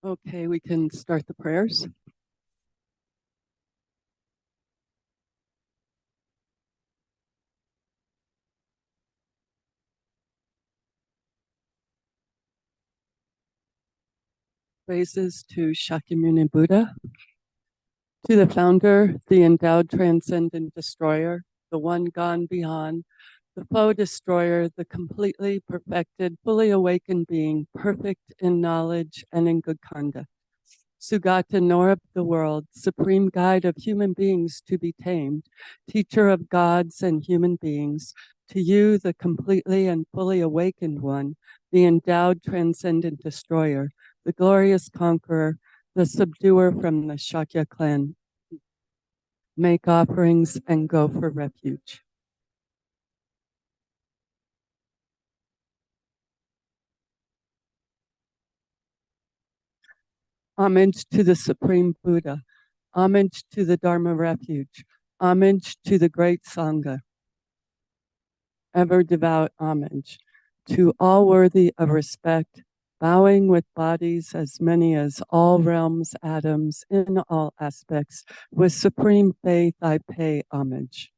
Okay, we can start the prayers. Praises to Shakyamuni Buddha, to the founder, the endowed transcendent destroyer, the one gone beyond, the foe destroyer, the completely perfected, fully awakened being, perfect in knowledge and in good conduct. Sugata Nor of the world, supreme guide of human beings to be tamed, teacher of gods and human beings, to you, the completely and fully awakened one, the endowed transcendent destroyer, the glorious conqueror, the subduer from the Shakya clan, make offerings and go for refuge. Homage to the Supreme Buddha, homage to the Dharma refuge, homage to the great Sangha, ever devout homage to all worthy of respect, bowing with bodies as many as all realms, atoms, in all aspects. With supreme faith, I pay homage.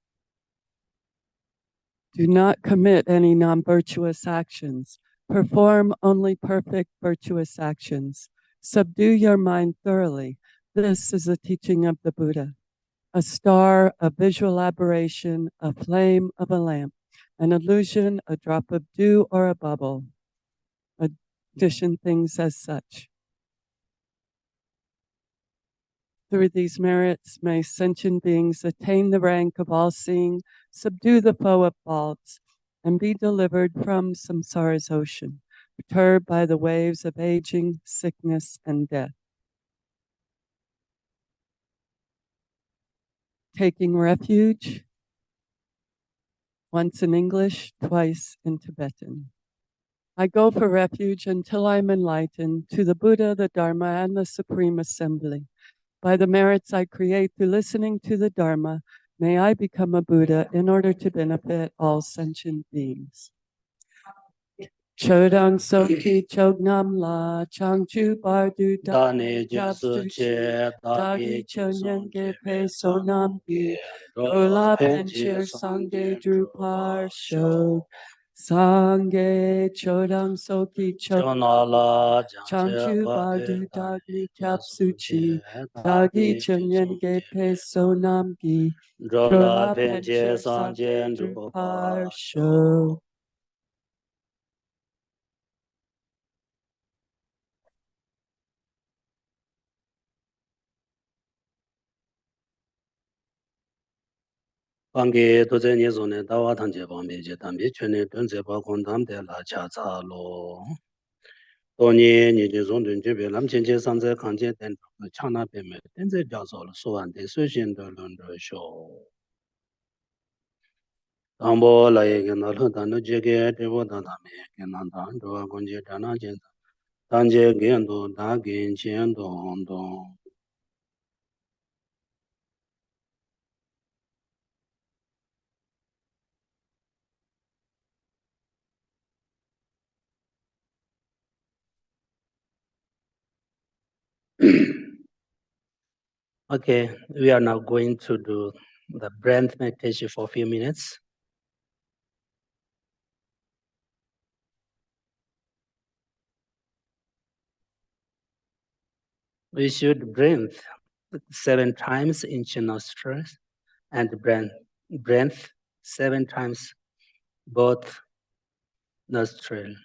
Do not commit any non-virtuous actions. Perform only perfect virtuous actions. Subdue your mind thoroughly. This is the teaching of the Buddha. A star, a visual aberration, a flame of a lamp, an illusion, a drop of dew, or a bubble. Addition things as such. Through these merits, may sentient beings attain the rank of all-seeing, subdue the foe of faults, and be delivered from samsara's ocean, perturbed by the waves of aging, sickness, and death. Taking refuge, once in English, twice in Tibetan. I go for refuge until I'm enlightened to the Buddha, the Dharma, and the Supreme Assembly. By the merits I create through listening to the Dharma, may I become a Buddha in order to benefit all sentient beings. Chodang Soki Chognam La Changchu Bardu Dane Japsuche Dagi Chonyan Gepe Sonam Gi Rola Penchir Sangye Drupar Shog Sangye Chodang Soki Chognala Changchu Bardu Dagi Japsuchi Dagi Chonyan Gepe Sonam Gi Rola Penchir Sangye Drupar Shog. Pange doze nye zone dawa tangje pangbe je tambi chune dunze pa kondam de la cha ca lo. Donye nye je zon dun jebe lam chen che sanze kanje ten chana pe me tenze jaso lo suwan de su shin de lun de sho. Tambo la ye gen na lu dan je ge devo dan da me gen nan dan do gonje dana jen tanje gen do da gen chen do do. Okay, we are now going to do the breath meditation for a few minutes. We should breathe 7 times into nostrils and breathe 7 times both nostrils.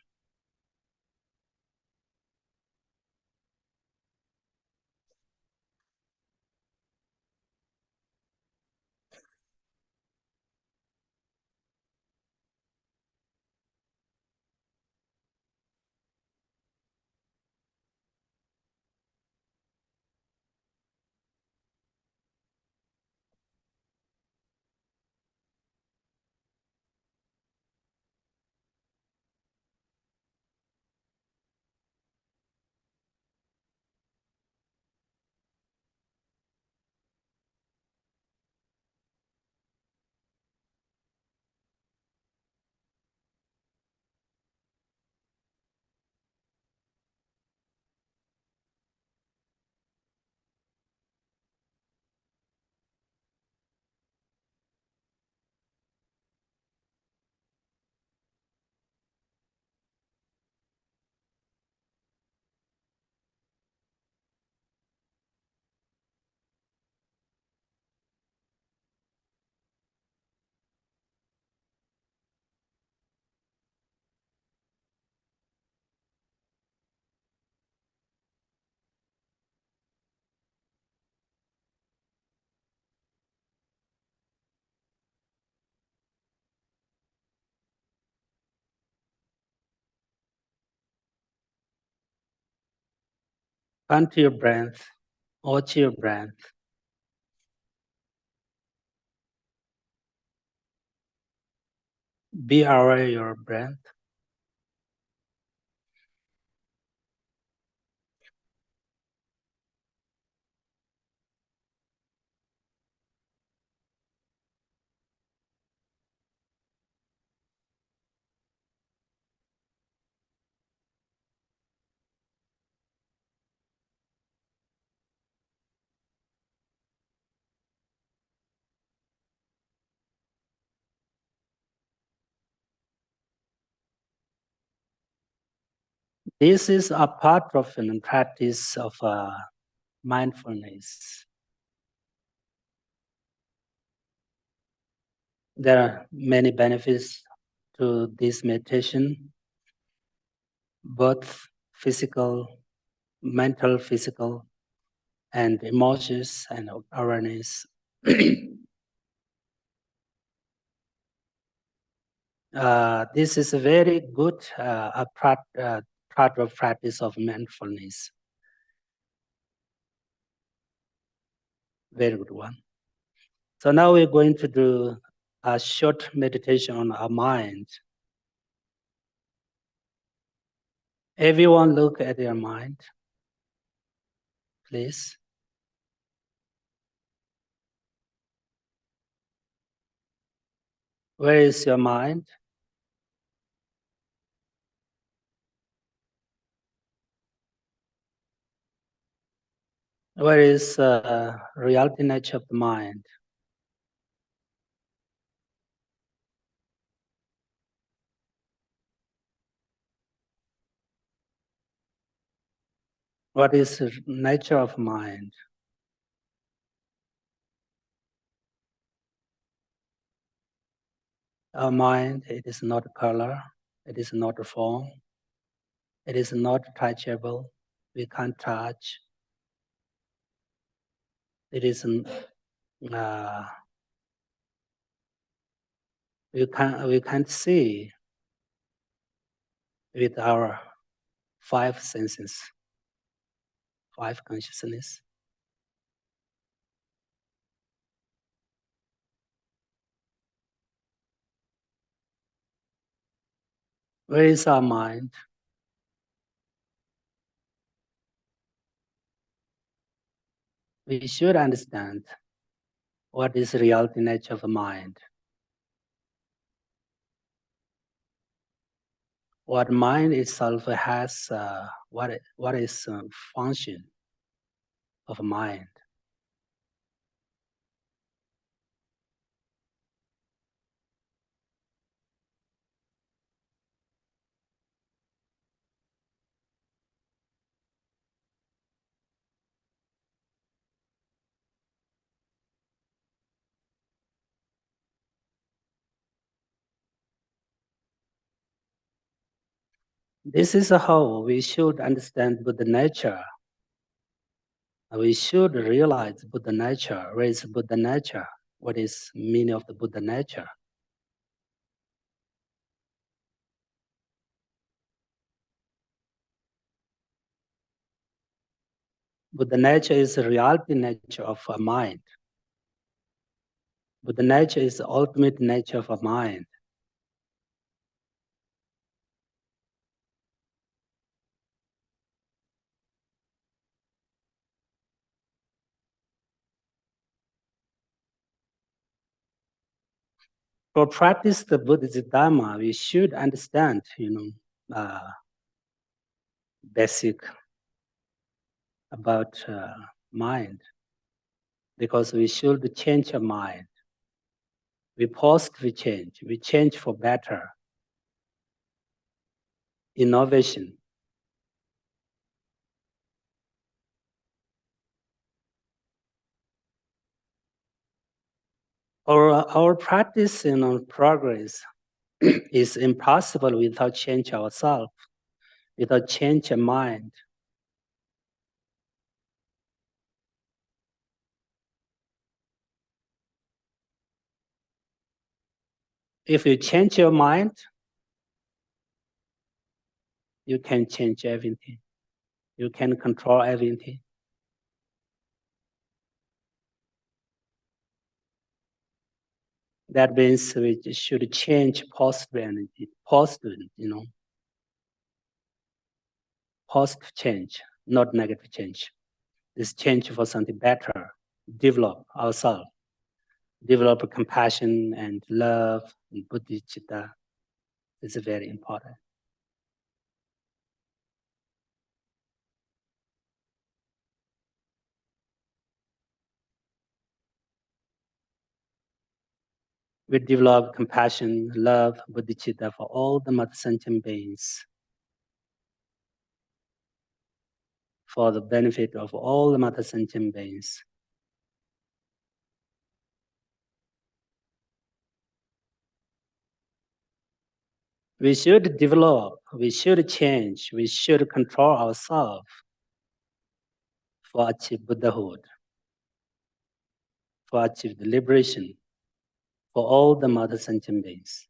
Count your breath, watch your breath. Be aware of your breath. This is a part of the practice of mindfulness. There are many benefits to this meditation, both physical, mental, physical, and emotions and awareness. This is a very good part of practice of mindfulness. Very good one. So now we're going to do a short meditation on our mind. Everyone look at your mind, please. Where is your mind? Where is reality nature of the mind? What is the nature of mind? Our mind, it is not color, it is not form, it is not touchable, we can't touch. It is we can't see with our five senses, five consciousness. Where is our mind? We should understand what is the reality nature of the mind. What mind itself has, what is function of mind. This is how we should understand Buddha nature. We should realize Buddha nature. Where is Buddha nature? What is meaning of the Buddha nature? Buddha nature is the reality nature of a mind. Buddha nature is the ultimate nature of a mind. For practice the Buddhist Dharma, we should understand, basic about mind, because we should change our mind. We positive change. We change for better. Innovation. Our practice, progress is impossible without change ourselves, without change of mind. If you change your mind, you can change everything. You can control everything. That means we should change positive energy, positive, positive change, not negative change. This change for something better, develop ourselves, develop compassion and love and bodhicitta. It's very important. We develop compassion, love, bodhicitta for all the mother sentient beings, for the benefit of all the mother sentient beings. We should develop, we should change, we should control ourselves for achieve Buddhahood, for achieve the liberation for all the mother sentient beings,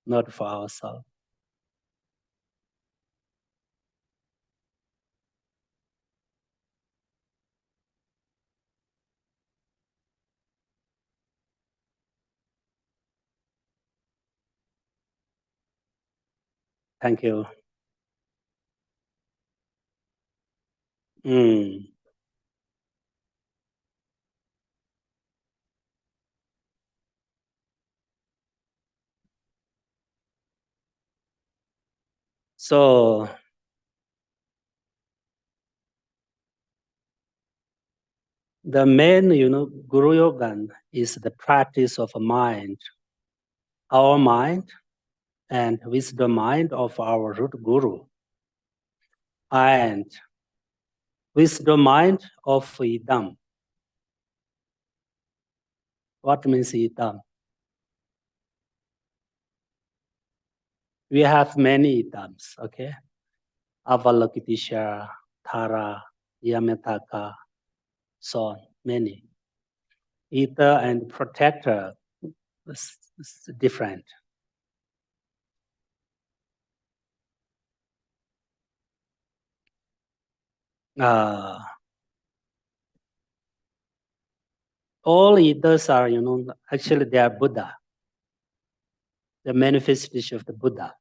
not for ourselves. Thank you. So the main, Guru Yoga is the practice of mind, our mind, and wisdom mind of our root Guru, and wisdom mind of Idam. What means Idam? We have many Idams, okay? Avalokitesvara, Tara, Yamataka, so on, many. Ether and protector is different. All ethers are, actually they are Buddha, the manifestation of the Buddha.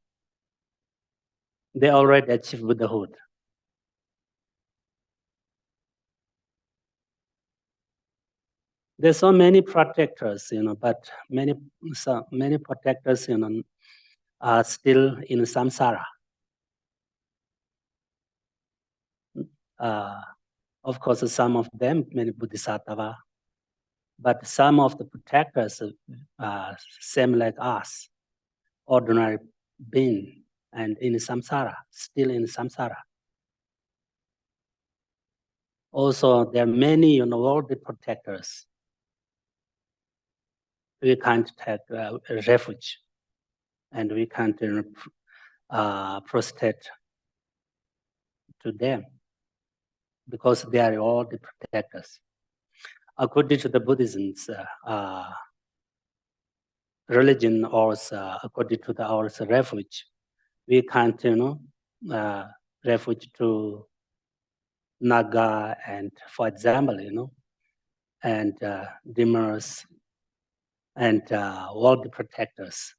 They already achieved Buddhahood. There's so many protectors, but many protectors, are still in samsara. Of course, some of them, many bodhisattva, but some of the protectors are same like us, ordinary being, and in samsara, still in samsara. Also, there are many, worldly protectors. We can't take refuge, and we can't prostrate to them because they are all the protectors. According to the Buddhism's religion, or according to our refuge, we can't, refuge to Naga, and for example, and demons and all the protectors.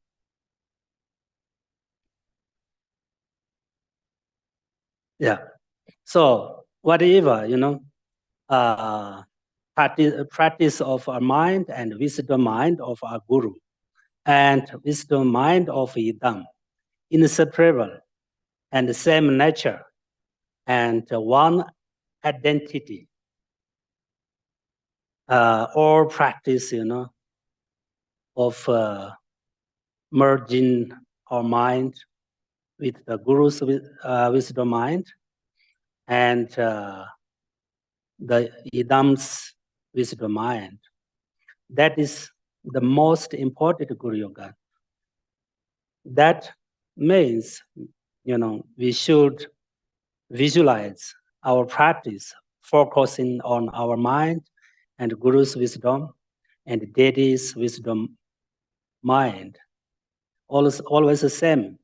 Yeah. So whatever, practice of our mind and wisdom mind of our Guru and wisdom mind of Idam, inseparable and the same nature and one identity. All practice, of merging our mind with the Guru's wisdom mind and the Idam's wisdom mind. That is the most important Guru Yoga. That means, we should visualize our practice, focusing on our mind and Guru's wisdom and deity's wisdom mind. Always the same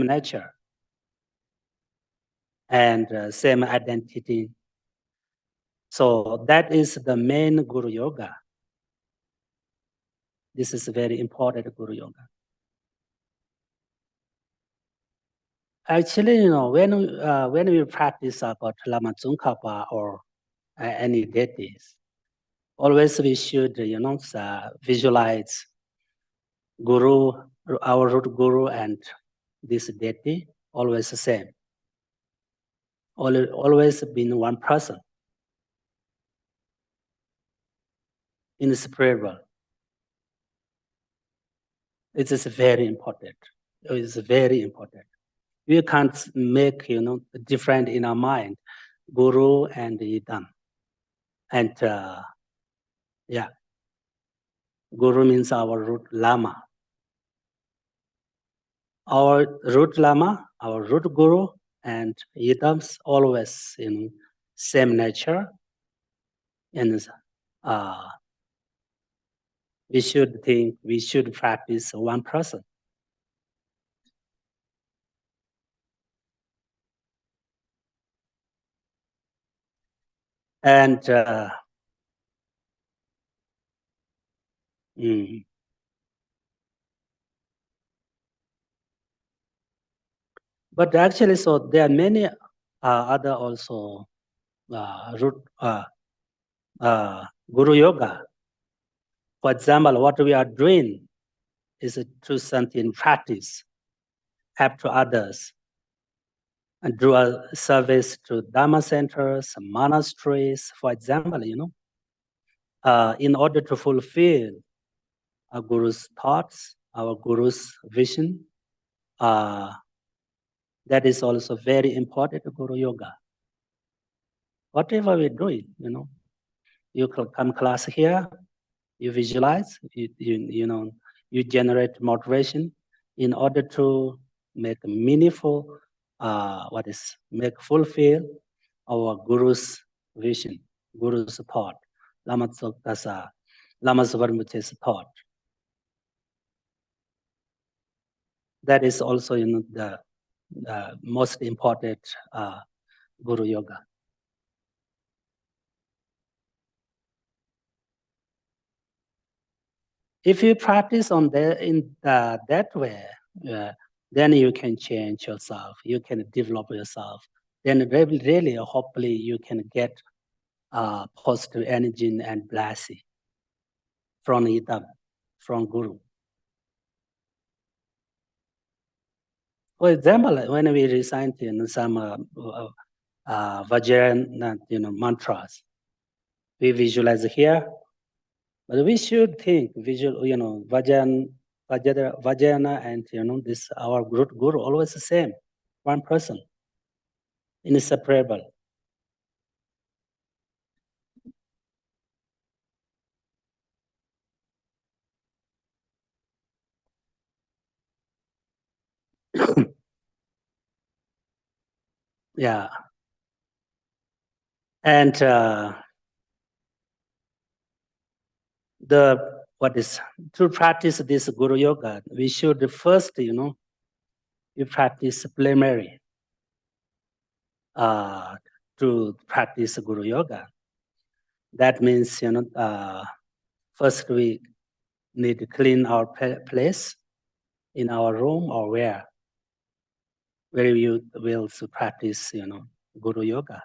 nature. and same identity. So that is the main Guru Yoga. This is very important Guru Yoga. Actually, when we practice about Lama Tsongkhapa or any deities, always we should, visualize Guru, our root Guru, and this deity, always the same. Always been one person, inseparable. It is very important. It is very important. We can't make, different in our mind, Guru and Yidam. And Guru means our root Lama. Our root Lama, our root Guru, and Yidams always same nature. And we should practice one person. And but actually, so there are many other also root Guru Yoga. For example, what we are doing is to something practice, help to others, and do a service to Dharma centers, monasteries, for example, in order to fulfill our Guru's thoughts, our Guru's vision. That is also very important to Guru Yoga. Whatever we're doing, you come class here, you visualize, you generate motivation in order to make meaningful, fulfill our Guru's vision, Guru's thought, Lama Tsongkhapa, Lama Tsongkhapa's thought. That is also the most important Guru Yoga. If you practice that way, then you can change yourself. You can develop yourself. Then really, hopefully, you can get positive energy and blessing from Idam, from Guru. For example, when we recite some Vajrayana, mantras, we visualize here, but we should think Vajrayana and this our Guru always the same, one person, inseparable. Yeah. And to practice this Guru Yoga, we should first, we practice preliminary to practice Guru Yoga. That means, first we need to clean our place in our room or where you will practice, Guru Yoga.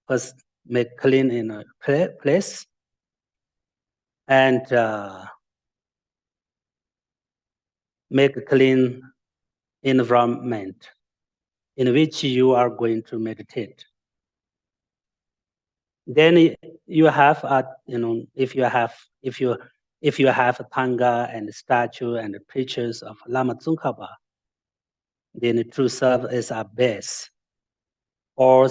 First, make clean in a place and make a clean environment in which you are going to meditate. Then you have if you have a tanga and statue and pictures of Lama Tsongkhapa, then it to serve as a base or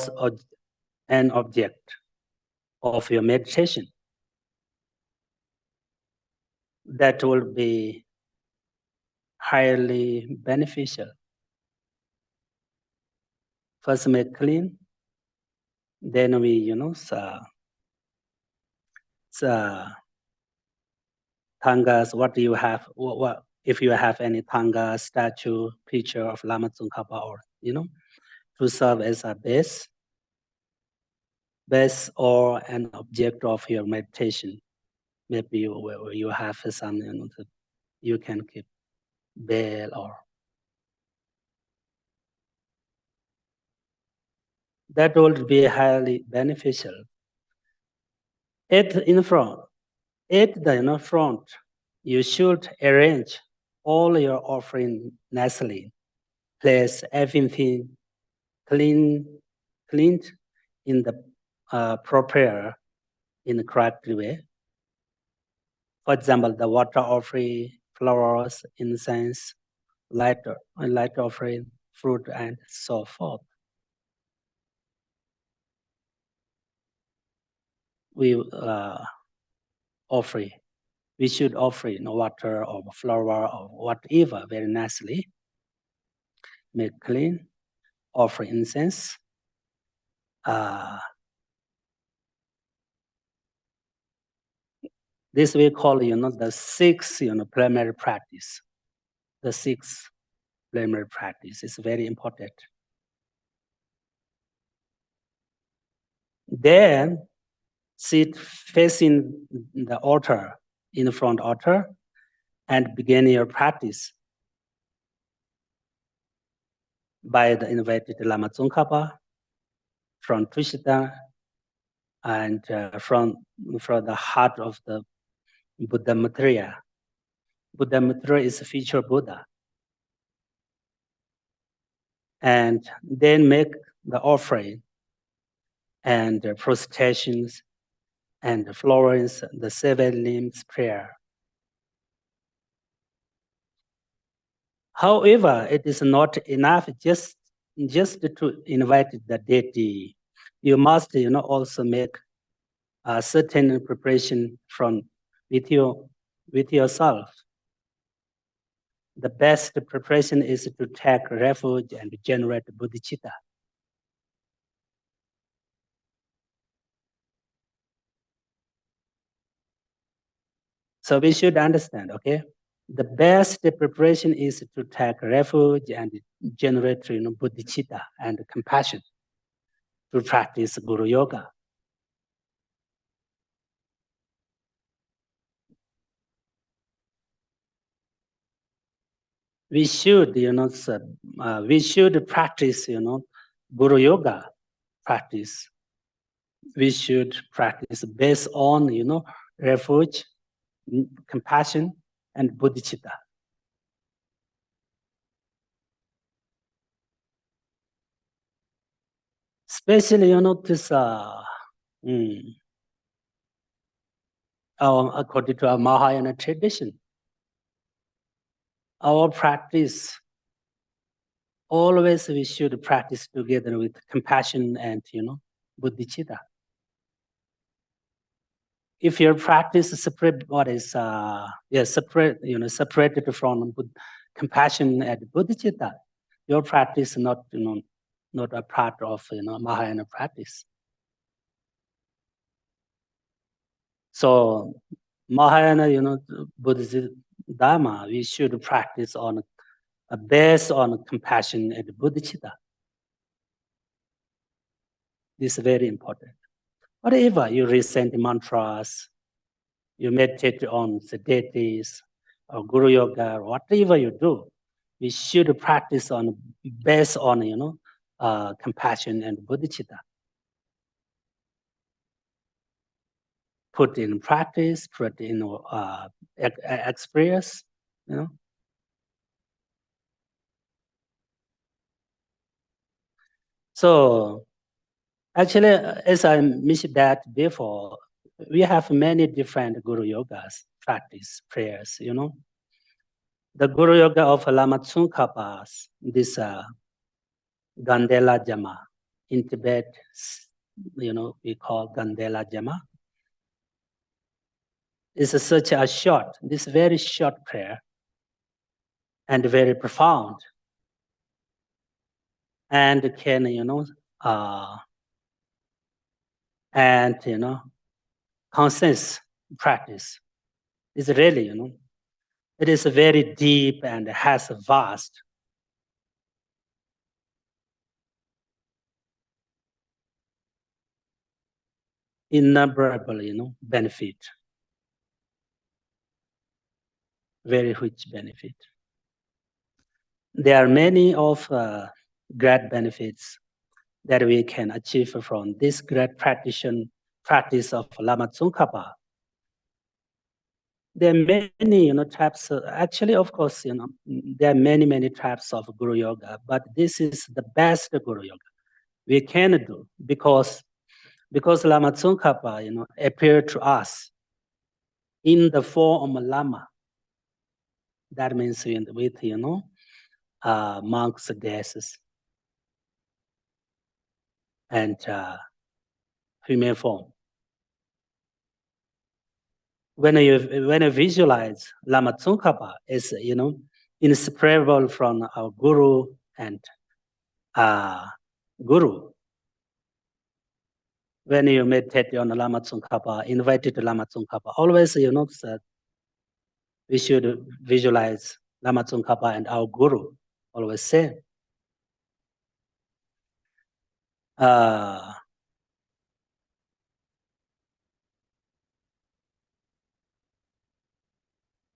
an object of your meditation. That will be highly beneficial. First make clean, then we, tangas, what do you have, what if you have any tanga, statue, picture of Lama Tsongkhapa or, to serve as a base or an object of your meditation. Maybe you have some, that you can keep bell or that would be highly beneficial. At the front, you should arrange all your offering nicely. Place everything cleaned in the proper, in the correct way. For example, the water offering, flowers, incense, light offering, fruit, and so forth. We should offer water or flower or whatever very nicely. Make clean, offer incense. This we call the 6 primary practice. The 6 primary practice is very important. Then sit facing the altar, in the front altar, and begin your practice by the invited Lama Tsongkhapa from Tushita and from the heart of the Buddha Maitreya. Buddha Maitreya is a future Buddha. And then make the offering and prostrations and florence, the 7 limbs prayer. However, it is not enough just to invite the deity. You must also make a certain preparation with yourself. The best preparation is to take refuge and generate bodhicitta. So we should understand, okay? The best preparation is to take refuge and generate bodhicitta and compassion to practice Guru Yoga. We should, we should practice, Guru Yoga practice. We should practice based on, refuge, compassion, and bodhicitta. Especially, this, according to our Mahayana tradition, our practice, always we should practice together with compassion and, bodhicitta. If your practice is separate, separated from compassion and bodhicitta, your practice is not, not a part of, Mahayana practice. So Mahayana, Buddhist Dharma, we should practice based on compassion and bodhicitta. This is very important. Whatever you recite mantras, you meditate on the deities or Guru Yoga, or whatever you do, we should practice based on compassion and bodhicitta. Put in practice, put in experience, So actually, as I mentioned that before, we have many different Guru Yogas practice prayers, The Guru Yoga of Lama Tsongkhapa, this Ganden Lha Gyama. In Tibet, we call Ganden Lha Gyama. It's such a this very short prayer and very profound. And can, conscious practice. It's really, it is very deep and has vast. innumerable, benefit. Very rich benefit. There are many of great benefits that we can achieve from this great practice of Lama Tsongkhapa. There are many, types. Actually, of course, there are many types of Guru Yoga, but this is the best Guru Yoga we can do because Lama Tsongkhapa, appeared to us in the form of Lama. That means with monks, guests, and female form. When you visualize Lama Tsongkhapa is inseparable from our Guru and Guru. When you meditate on Lama Tsongkhapa, invited Lama Tsongkhapa, always we should visualize Lama Tsongkhapa and our Guru. Always say.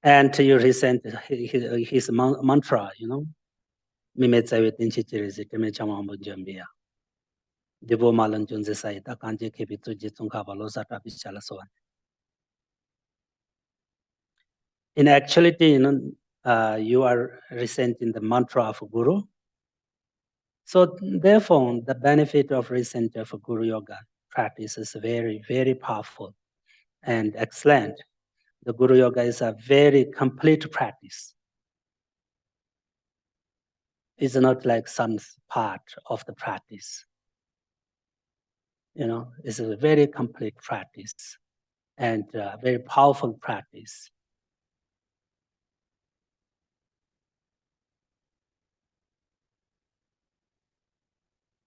And you recite his mantra, Mime Tsawe Tinchi Chirisi, Time Chamambo Jambia. Devo Malan Junze Saita, Kanje Kepitu Jitsongkhapa, Losa Tapichala Soan. In actuality, you are reciting the mantra of Guru. So therefore, the benefit of recent of Guru Yoga practice is very, very powerful and excellent. The Guru Yoga is a very complete practice. It's not like some part of the practice. It's a very complete practice and very powerful practice.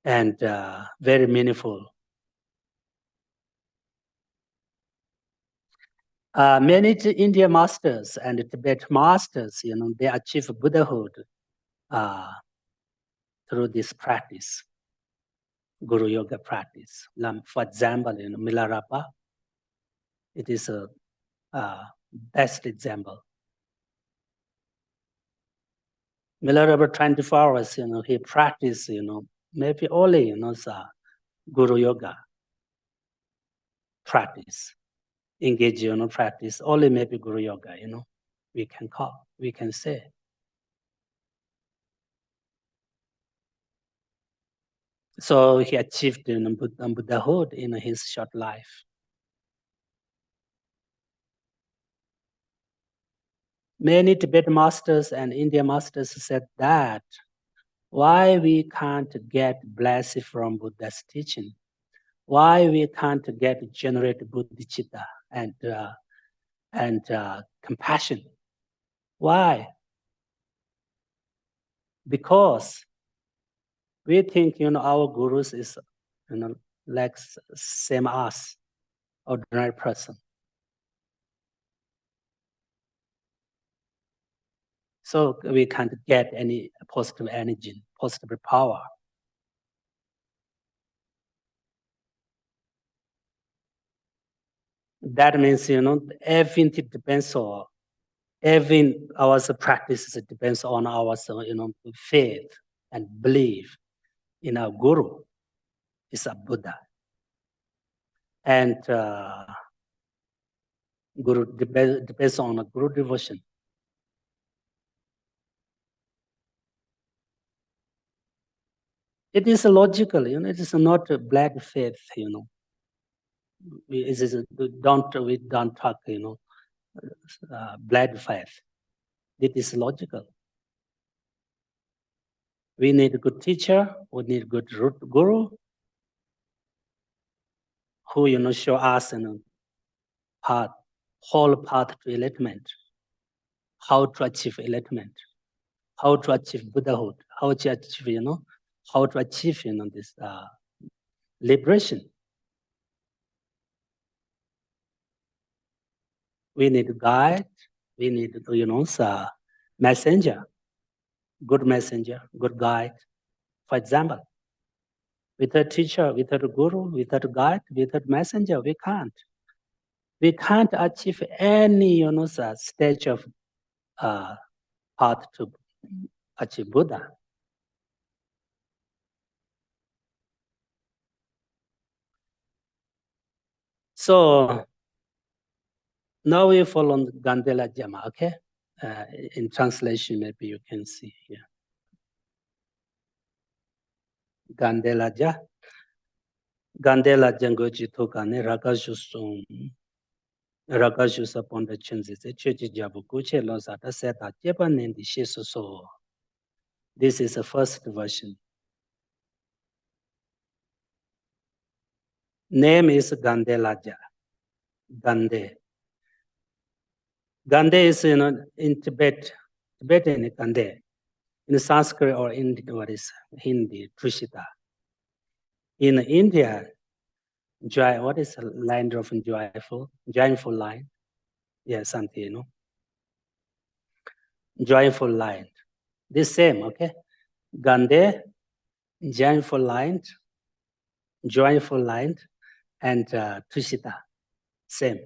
And very meaningful. Many Indian masters and Tibet masters, they achieve Buddhahood through this practice, Guru Yoga practice. For example, Milarepa, it is a best example. Milarepa 24 hours, he practiced, maybe only, Guru Yoga practice, engage, practice, only maybe Guru Yoga, we can say. So he achieved Buddhahood in his short life. Many Tibetan masters and Indian masters said that why we can't get blessing from Buddha's teaching, why we can't generate bodhicitta and compassion. Why? Because we think our gurus is like same us, ordinary person. So we can't get any positive energy, positive power. That means everything depends on our practices depends on our faith and belief in our Guru is a Buddha. And Guru depends on a Guru devotion. It is logical, it is not a blind faith, We don't talk, blind faith. It is logical. We need a good teacher, we need a good Guru, who show us whole path to enlightenment, how to achieve enlightenment, how to achieve Buddhahood, how to achieve this liberation. We need a guide, we need messenger, good guide. For example, Without teacher, without guru, without guide, without messenger, we can't. We can't achieve any, stage of path to achieve Buddha. So now we follow Ganden Lha Gyama, okay? In translation, maybe you can see here. Ganden Lha Gyama. Ganden Lha Gyama Tokane Rakashusum. Rakashus upon the chances, a church jabu kuche losata set at Japan in the Shisu. This is the first version. Name is Ganden Lha Gyama. Gande. Gande is, in Tibetan Gande. In Sanskrit or in what is Hindi, Tushita. In India, joy, what is the line of joyful line? Yes, something, joyful line. This same, okay? Gande, joyful line, and Tushita, same.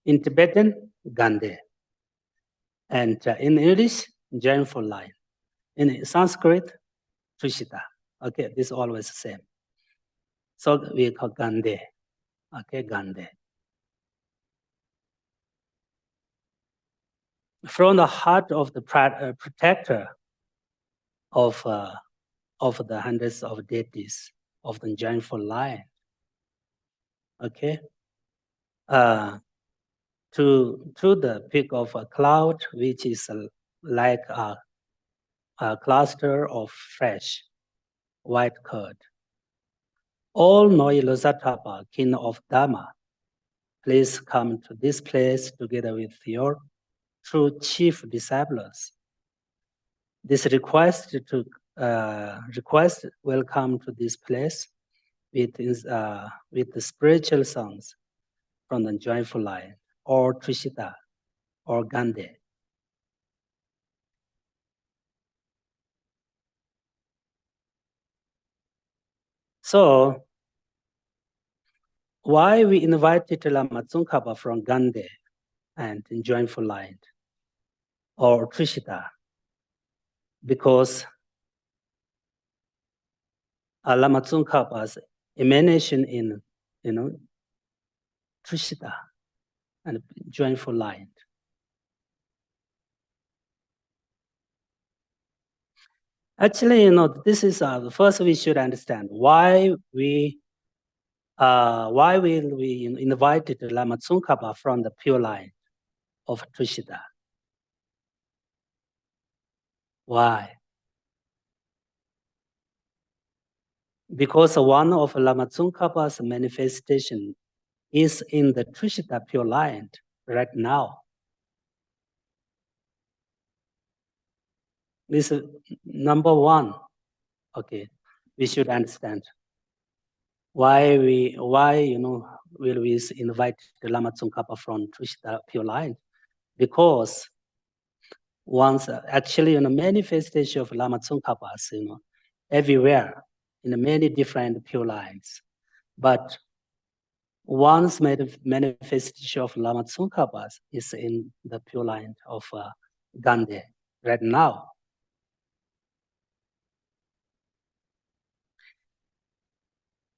In Tibetan, Gande. And in English, joyful line. In Sanskrit, Tushita. Okay, this is always the same. So we call Gande. Okay, Gande. From the heart of the protector of the hundreds of deities of the joyful line. Okay, to the peak of a cloud, which is like a cluster of fresh white curd. All Noilosatapa, king of Dharma, please come to this place together with your true chief disciples. This request will come to this place with the spiritual songs from the joyful line, or Tushita, or Gande. So, why we invited Lama Tsongkhapa from Gande and joyful line, or Tushita? Because Lama Tsongkhapa's emanation in, Tushita and joyful line. Actually, this is first we should understand why we invited Lama Tsongkhapa from the pure line of Tushita. Why? Because one of Lama Tsongkhapa's manifestation is in the Tushita pure line right now. This is number one. Okay, we should understand why will we invite the Lama Tsongkhapa from Tushita pure line? Because once actually manifestation of Lama Tsongkhapas everywhere in many different pure lines, but once manifestation of Lama Tsongkhapas is in the pure line of Gande right now.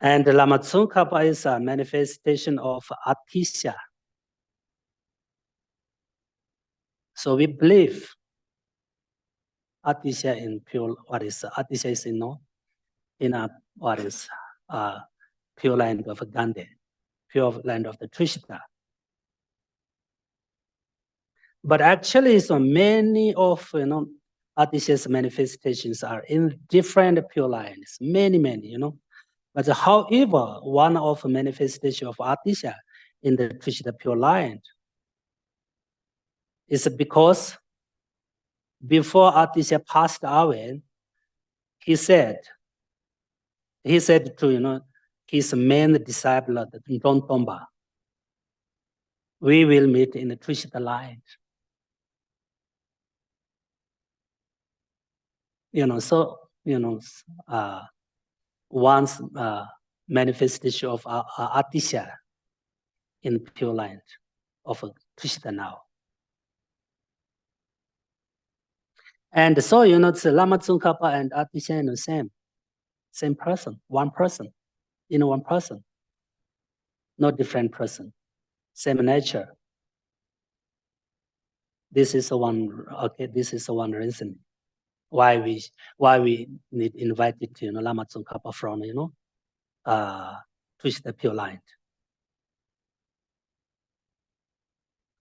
And Lama Tsongkhapa is a manifestation of Atisha. So we believe Atisha in pure, what is Atisha is in a what is pure land of Gande, pure land of the Tushita. But actually, so many of Atisha's manifestations are in different pure lines, many, But however, one of manifestation of Atisha in the Tushita pure line is because before Atisha passed away, he said to his main disciple, the Dhondup, we will meet in the Tushita line. one's manifestation of Atisha in Pure Land of Tushita now. And so, it's Lama Tsongkhapa and Atisha the same person, one person, in one person, no different person, same nature. This is one reason why we need invited Lama Tsongkhapa from Tushita Pure Land.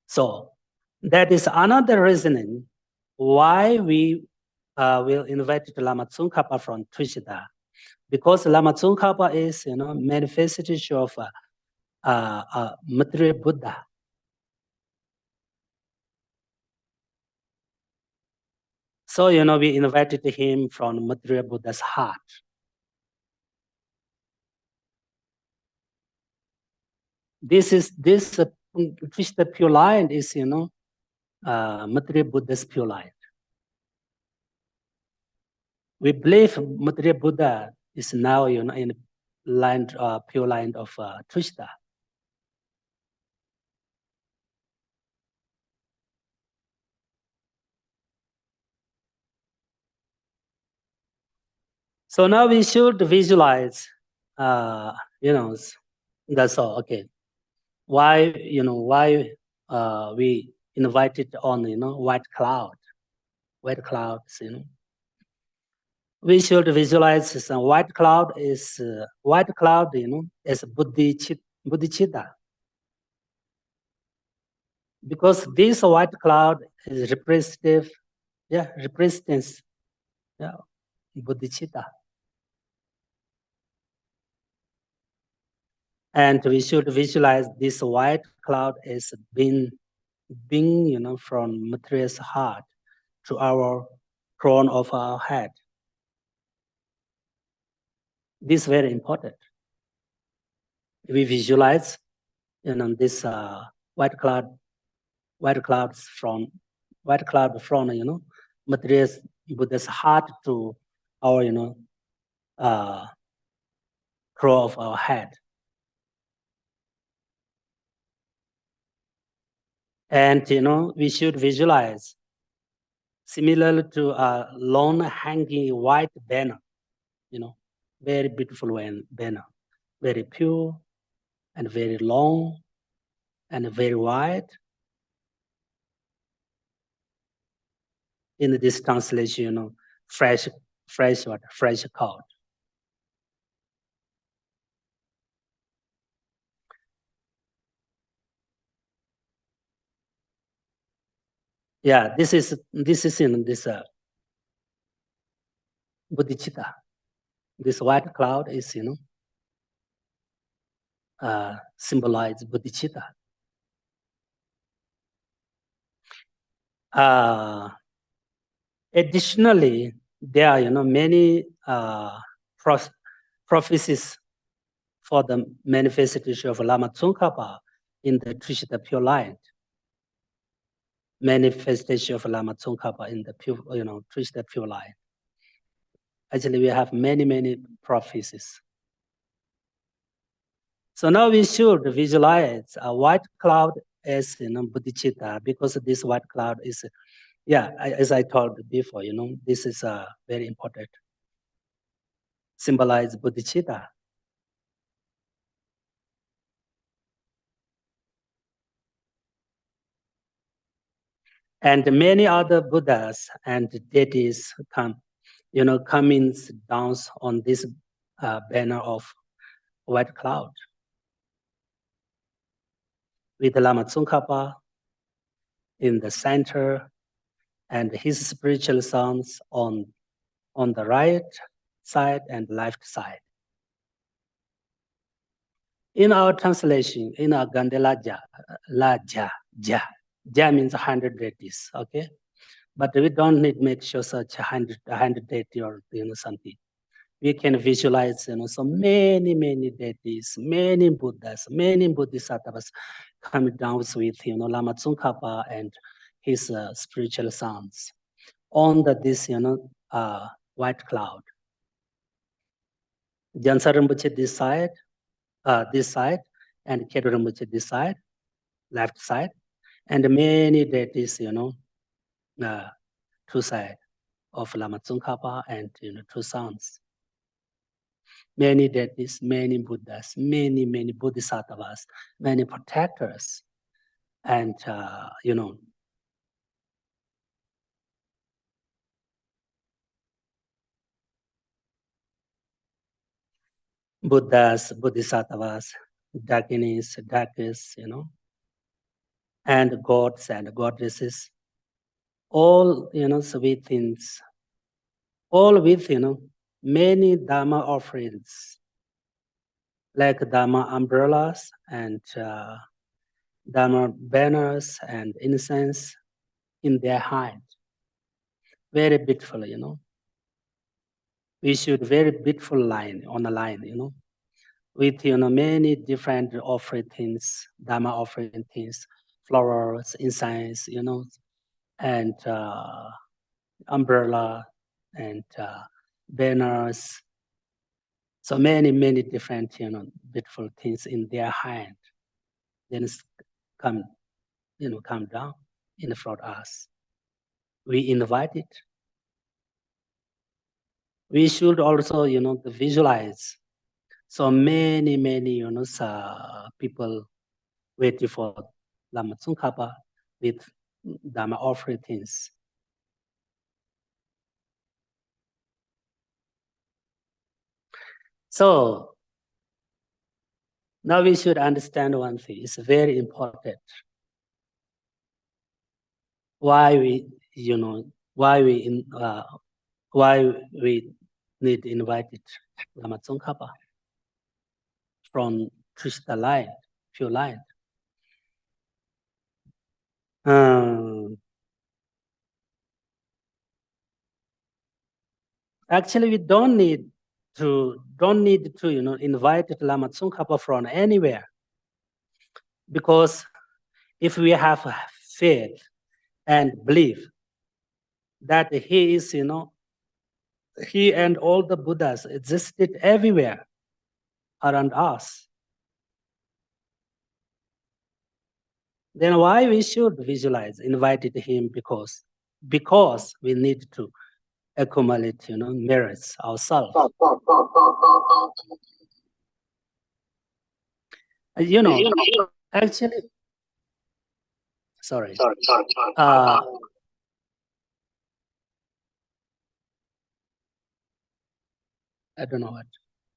So that is another reasoning why we will invite Lama Tsongkhapa from Tushita, because Lama Tsongkhapa is manifestation of material Buddha. So we invited him from material Buddha's heart. This Tushita Pure Land is material Buddha's pure light. We believe material Buddha is now in land pure land of Tushita. So now we should visualize, that's all. Okay, why we invited on white clouds. We should visualize some white cloud is as bodhicitta, because this white cloud is representative, represents bodhicitta. And we should visualize this white cloud as being from material's heart to our crown of our head. This is very important. We visualize this white cloud from material's Buddha's heart to our crown of our head. And we should visualize similar to a long hanging white banner, very beautiful banner, very pure and very long and very wide. In this translation, fresh water, fresh cold. Yeah, this is in this bodhicitta. This white cloud is symbolize bodhicitta. Additionally, there are many prophecies for the manifestation of Lama Tsongkhapa in the Tushita Pure Light. Manifestation of Lama Tsongkhapa in the pure, Tushita Pure Light. Actually, we have many prophecies. So now we should visualize a white cloud as bodhicitta, because this white cloud is, as I told before, this is very important. Symbolize bodhicitta. And many other Buddhas and deities coming down on this banner of white cloud, with Lama Tsongkhapa in the center and his spiritual sons on the right side and left side. In our translation, in our Ganden Lha Gyama means 100 deities, okay? But we don't need to make sure such 100 deity or something. We can visualize so many deities, many Buddhas, many Bodhisattvas coming down with Lama Tsongkhapa and his spiritual sons on this white cloud. Gyaltsab Rinpoche this side, and Kedo Rinpoche this side, left side, and many deities, two sides of Lama Tsongkhapa and two sons. Many deities, many Buddhas, many Bodhisattvas, many protectors, and Buddhas, Bodhisattvas, Dakinis, Dakis, and gods and goddesses, all sweet things, all with many Dharma offerings, like Dharma umbrellas and Dharma banners and incense in their hand. Very beautiful, We should very beautiful line on the line, with many different offering things, Dharma offering things, flowers, incense, and umbrella and banners. So many different, beautiful things in their hand. Then come down in front of us. We invite it. We should also, visualize. So many, people waiting for Lama Tsongkhapa with Dharma offering things. So now we should understand one thing. It's very important. Why we need to invite Lama Tsongkhapa from Tushita line, pure line. Actually, we don't need to invite Lama Tsongkhapa from anywhere, because if we have faith and belief that he is, he and all the Buddhas existed everywhere around us, then why we should visualize, invited him? Because we need to accumulate, merits ourselves. Actually, sorry. I don't know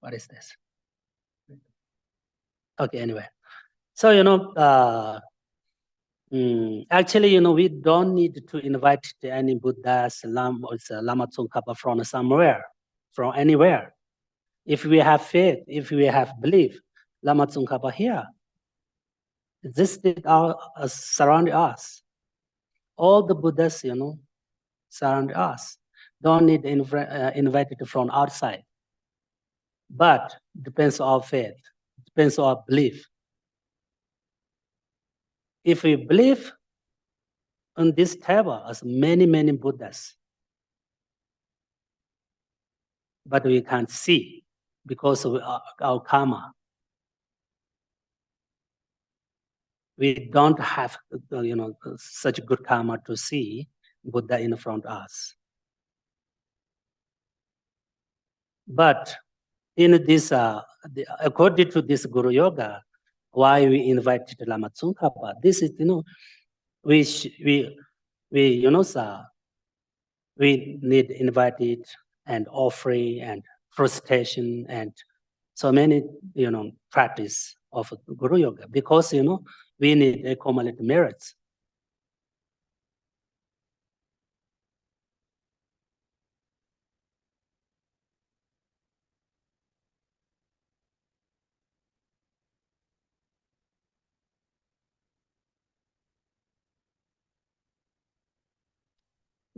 what is this. Okay, anyway. So, actually, we don't need to invite any Buddhas, Lama Tsongkhapa from somewhere, from anywhere. If we have faith, if we have belief, Lama Tsongkhapa here existed surround us. All the Buddhas, surround us. Don't need invited from outside. But depends on our faith, depends on our belief. If we believe on this table as many Buddhas, but we can't see because of our karma. We don't have, such good karma to see Buddha in front of us. But in this, according to this Guru Yoga, why we invited Lama Tsongkhapa? This is, we need invited and offering and prostration and so many, practice of Guru Yoga, because, we need accumulate merits.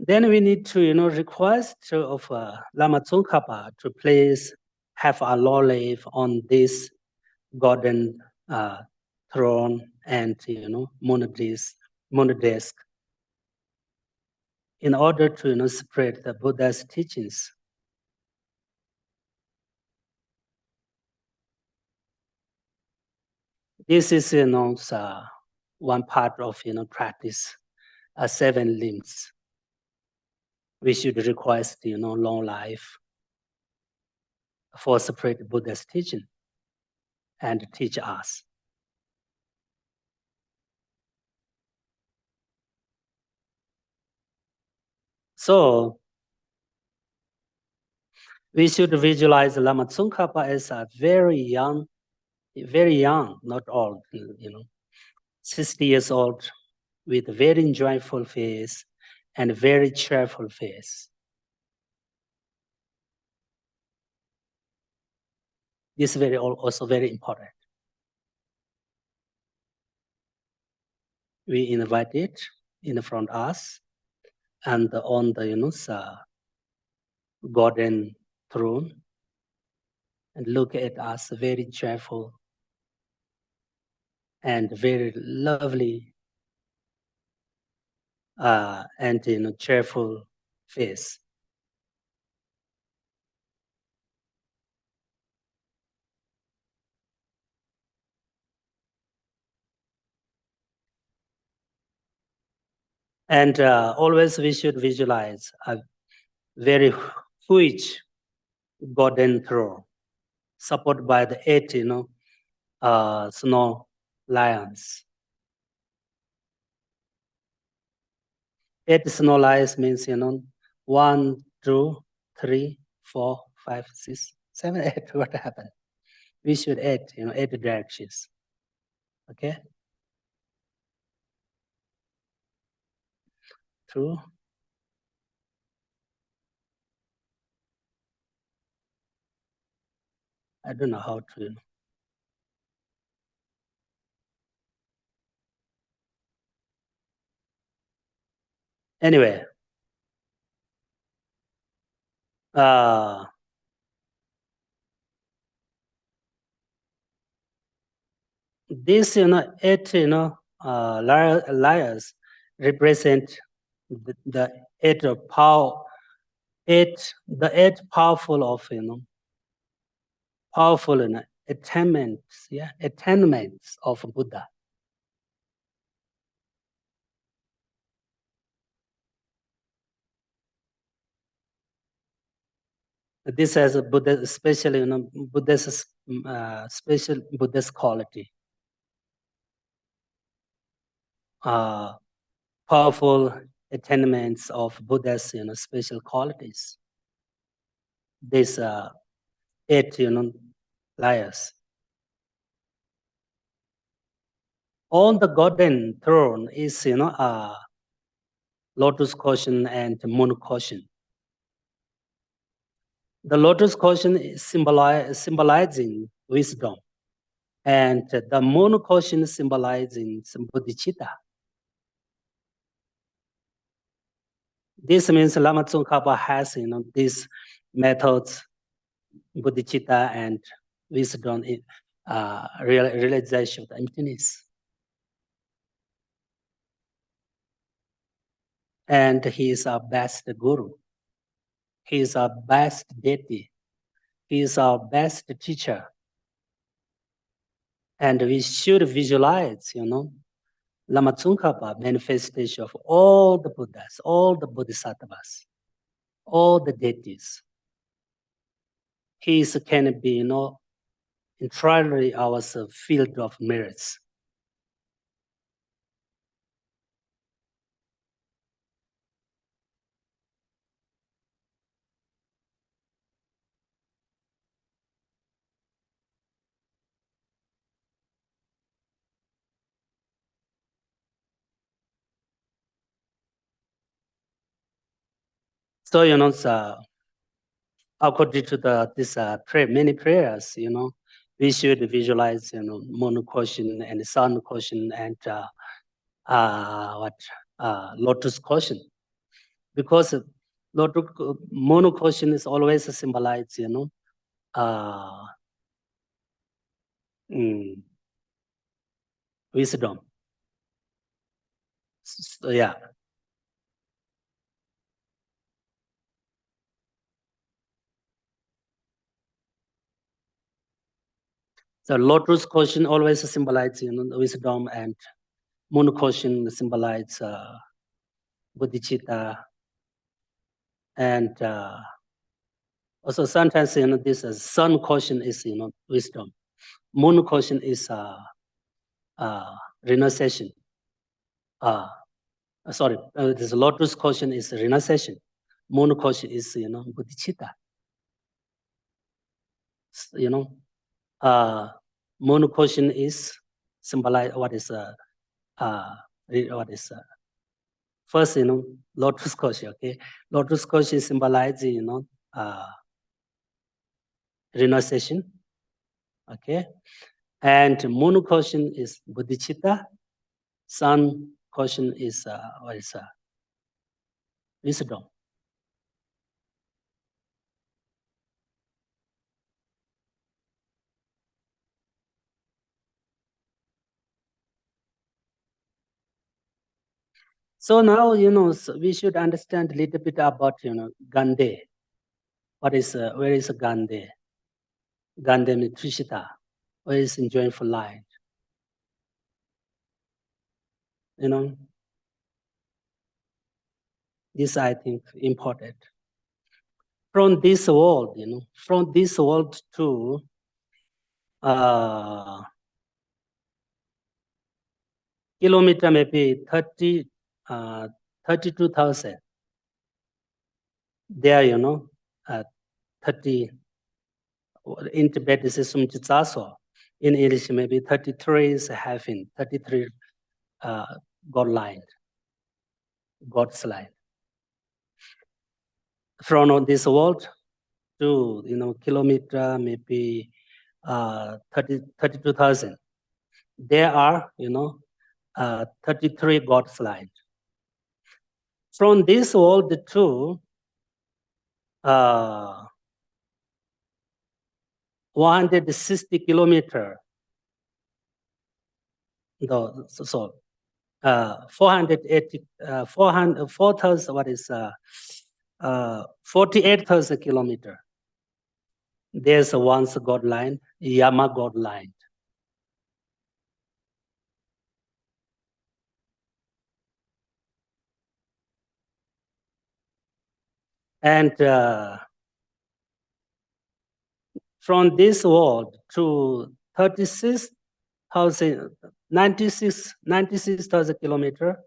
Then we need to, request of Lama Tsongkhapa to please have a low life on this golden throne and, monodesk, in order to, spread the Buddha's teachings. This is, one part of, practice, 7 limbs. We should request, long life for separate Buddha's teaching and teach us. So we should visualize Lama Tsongkhapa as a very young, not old, 60 years old, with very joyful face and very cheerful face. This is also very important. We invite it in front of us and on the golden throne, and look at us very joyful and very lovely and cheerful face. And always we should visualize a very huge golden throne supported by the 8 snow lions. 8 snow lions means 1, 2, 3, 4, 5, 6, 7, 8. What happened? We should 8 8 directions. Okay. 2. I don't know how to. Anyway, this 8 layers represent the 8 of power, the 8 powerful of powerful attainments of Buddha. This has a Buddha, especially Buddha's special Buddhist quality. Powerful attainments of Buddha's special qualities. These 8 layers. On the golden throne is lotus cushion and moon cushion. The lotus cushion is symbolizing wisdom, and the moon cushion symbolizing bodhicitta. This means Lama Tsongkhapa has these methods, bodhicitta and wisdom, realization of emptiness. And he is our best guru. He is our best deity. He is our best teacher. And we should visualize, Lama Tsongkhapa, manifestation of all the Buddhas, all the Bodhisattvas, all the deities. He can be, entirely our field of merits. So, according to this many prayers, we should visualize, moon cushion and sun cushion and lotus cushion, because lotus moon cushion is always symbolized, wisdom. So, yeah. The lotus cushion always symbolizes, wisdom, and moon cushion symbolizes bodhicitta, and also sometimes this sun cushion is wisdom, moon cushion is renunciation. Sorry, this lotus cushion is renunciation. Moon cushion is bodhicitta. Moon cushion is symbolize what is first lotus cushion. Okay, lotus cushion symbolizes renunciation. Okay, and moon cushion is bodhicitta. Sun cushion is wisdom. So now so we should understand a little bit about Ganden. What is where is Ganden? Ganden Tushita. Where is enjoying for light? This I think important. From this world, from this world to kilometer maybe 32,000. There, 30 in Tibet this is Sumjitsaso. In English, maybe 33 is having 33 God's line. From this world to kilometer maybe 32,000. There are 33 God's line. From this world to 160 kilometer. So 480 4,000 what is 48,000 kilometer. There's once God line, Yama God line. And from this world to 96,000 kilometer,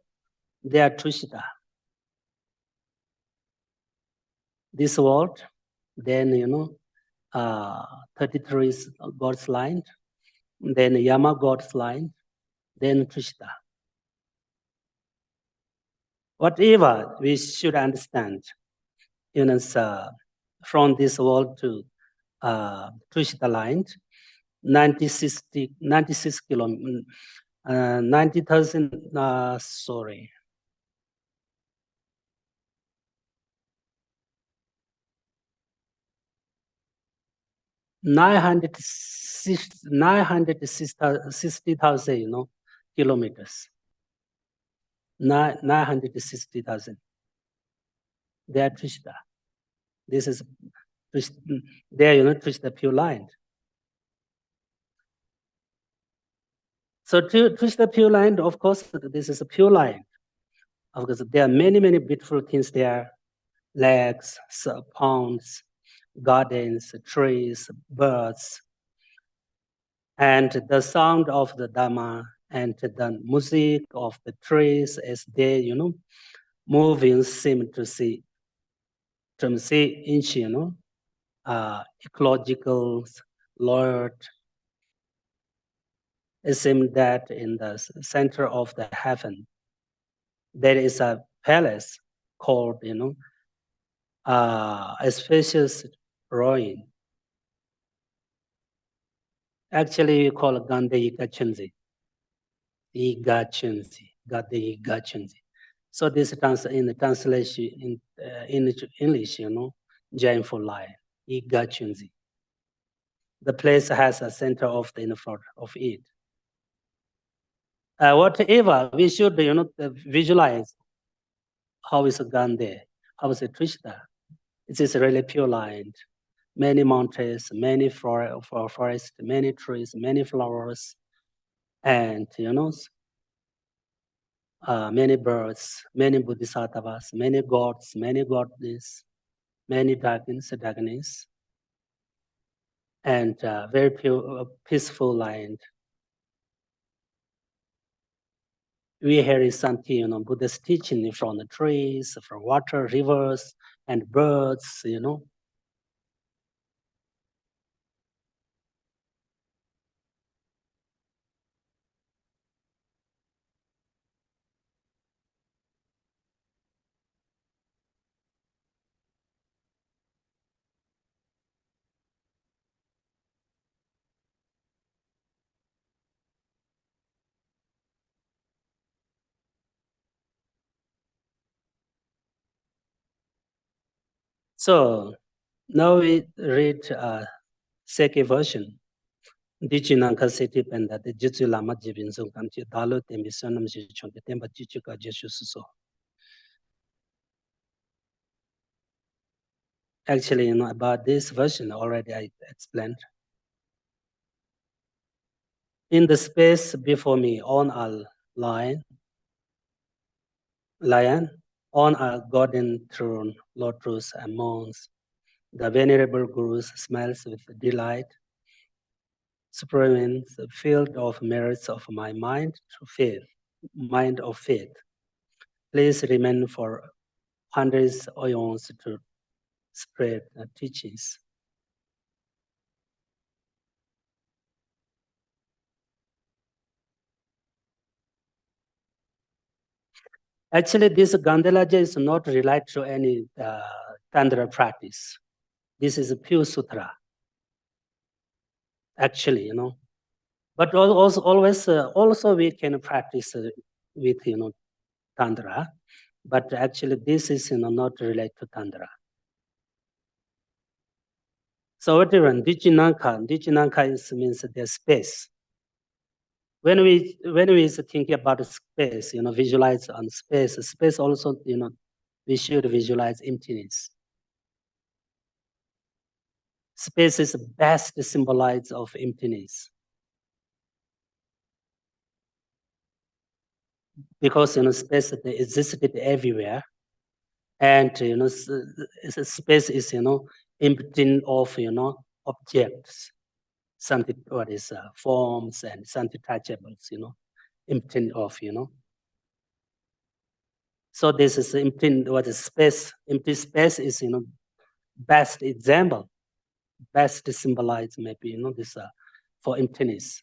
they are Tushita. This world, then 33 is God's line, then Yama God's line, then Tushita. Whatever we should understand, from this world to Tushita line, 96 kilometers, 90,000, sorry. 960,000, kilometers. 960,000. They are Tushita. This is there, Tushita pure line. So to Tushita pure line, of course, this is a pure line. Of course, there are many, many beautiful things there: lakes, ponds, gardens, trees, birds, and the sound of the Dhamma and the music of the trees as they, moving seem to see each, ecological Lord. It seems that in the center of the heaven, there is a palace called, a spacious ruin. Actually, we call it Ganden Lha Gyama. So this in the translation in English, joyful life, Igachenzi. The place has a center of the in front of it. Whatever we should, visualize how is Ganden, how is it Tushita. It is really pure light. many mountains, many forests, many trees, many flowers, and many birds, many bodhisattvas, many gods, many goddesses, many dragons, and very peaceful land. We hear something, Buddhist teaching from the trees, from water, rivers, and birds, So now we read second version. Dichinanka city penda the Jitsu Lama Jibin Zungamchi Dalo Temisonam Jichon, the Temba Jichuka Jeshuso. Actually, about this version already I explained. In the space before me on a lion, on a golden throne, lotus and moons, the venerable Guru smiles with delight, supreme the field of merits of my mind of faith. Please remain for hundreds of eons to spread the teachings. Actually, this Ganden Lha Gyama is not related to any Tantra practice. This is a pure sutra. Actually, but also we can practice with Tantra, but actually this is not related to Tantra. So what even Dichinanka means there's space. When we think about space, visualize on space. Space also, we should visualize emptiness. Space is best symbolize of emptiness. Because space existed everywhere, and space is empty of objects, something what is forms and something touchables, empty of So this is empty. What is space? Empty space is best example, best symbolize maybe this for emptiness.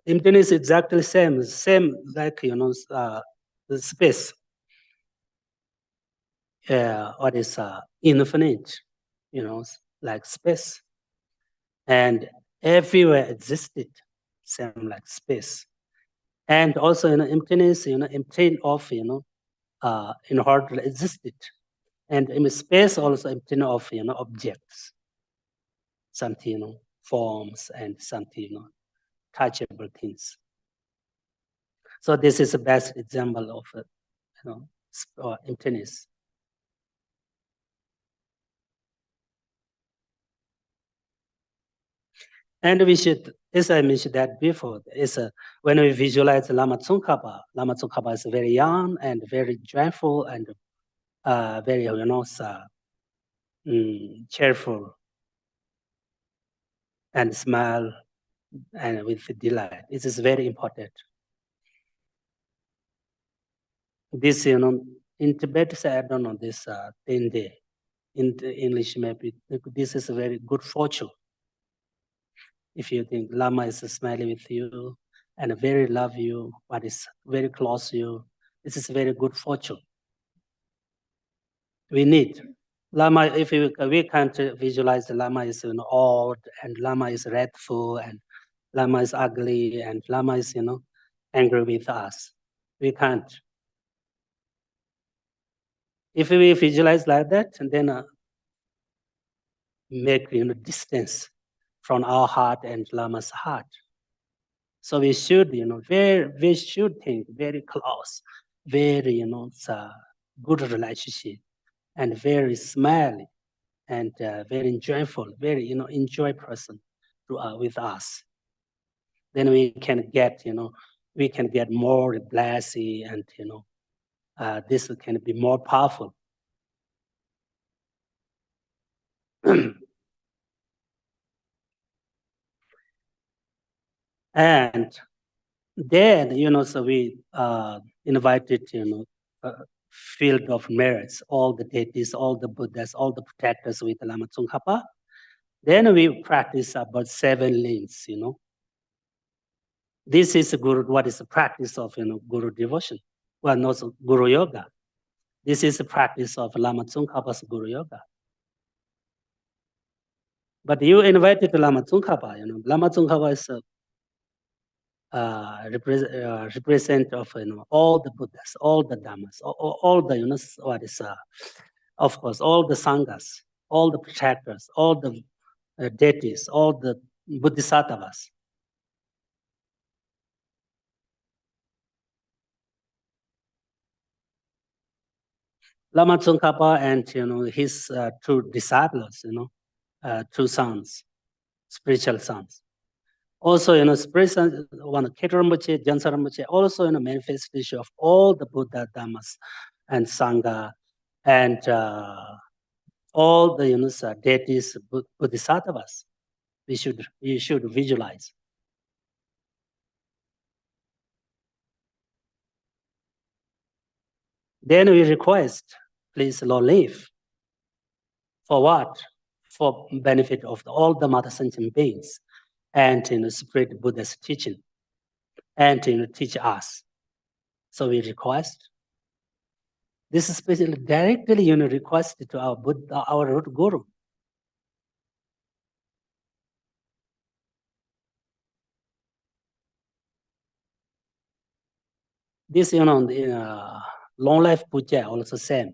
Emptiness is exactly same like the space. What is infinite, like space, and everywhere existed, same like space, and also emptiness, empty of in heart existed, and in space also empty of objects, something forms and something touchable things. So this is the best example of emptiness. And we should, as I mentioned that before, when we visualize Lama Tsongkhapa is very young and very joyful and very, cheerful and smile and with delight. This is very important. This, in Tibet, I don't know, this 10 day. In English, maybe this is a very good fortune. If you think Lama is smiling with you and very love you, but is very close to you, this is very good fortune. We need Lama. If we can't visualize the Lama is old and Lama is wrathful and Lama is ugly and Lama is angry with us, we can't. If we visualize like that, and then make distance from our heart and Lama's heart. So we should we should think very close, very good relationship and very smiley and very joyful, very enjoy person with us. Then we can get more blessing, and this can be more powerful. And then so we invited field of merits, all the deities, all the Buddhas, all the protectors with Lama Tsongkhapa. Then we practice about 7 lanes. This is what is the practice of Guru devotion. Well, not Guru Yoga. This is the practice of Lama Tsongkhapa's Guru Yoga. But you invited Lama Tsongkhapa. Lama Tsongkhapa is represent of all the Buddhas, all the Dhammas, all the what is of course all the sanghas, all the protectors, all the deities, all the bodhisattvas. Lama Tsongkhapa and his 2 disciples, 2 sons, spiritual sons. Also, spiritual one Keterambuche, Jansarambuche, also manifestation of all the Buddha Dhammas and Sangha, and all the deities, bodhisattvas. You should visualize. Then we request, please long live. For what? For benefit of all the mother sentient beings, and spread Buddha's teaching, and teach us. So we request. This is especially directly requested to our Buddha, our root Guru. This the long life puja also same.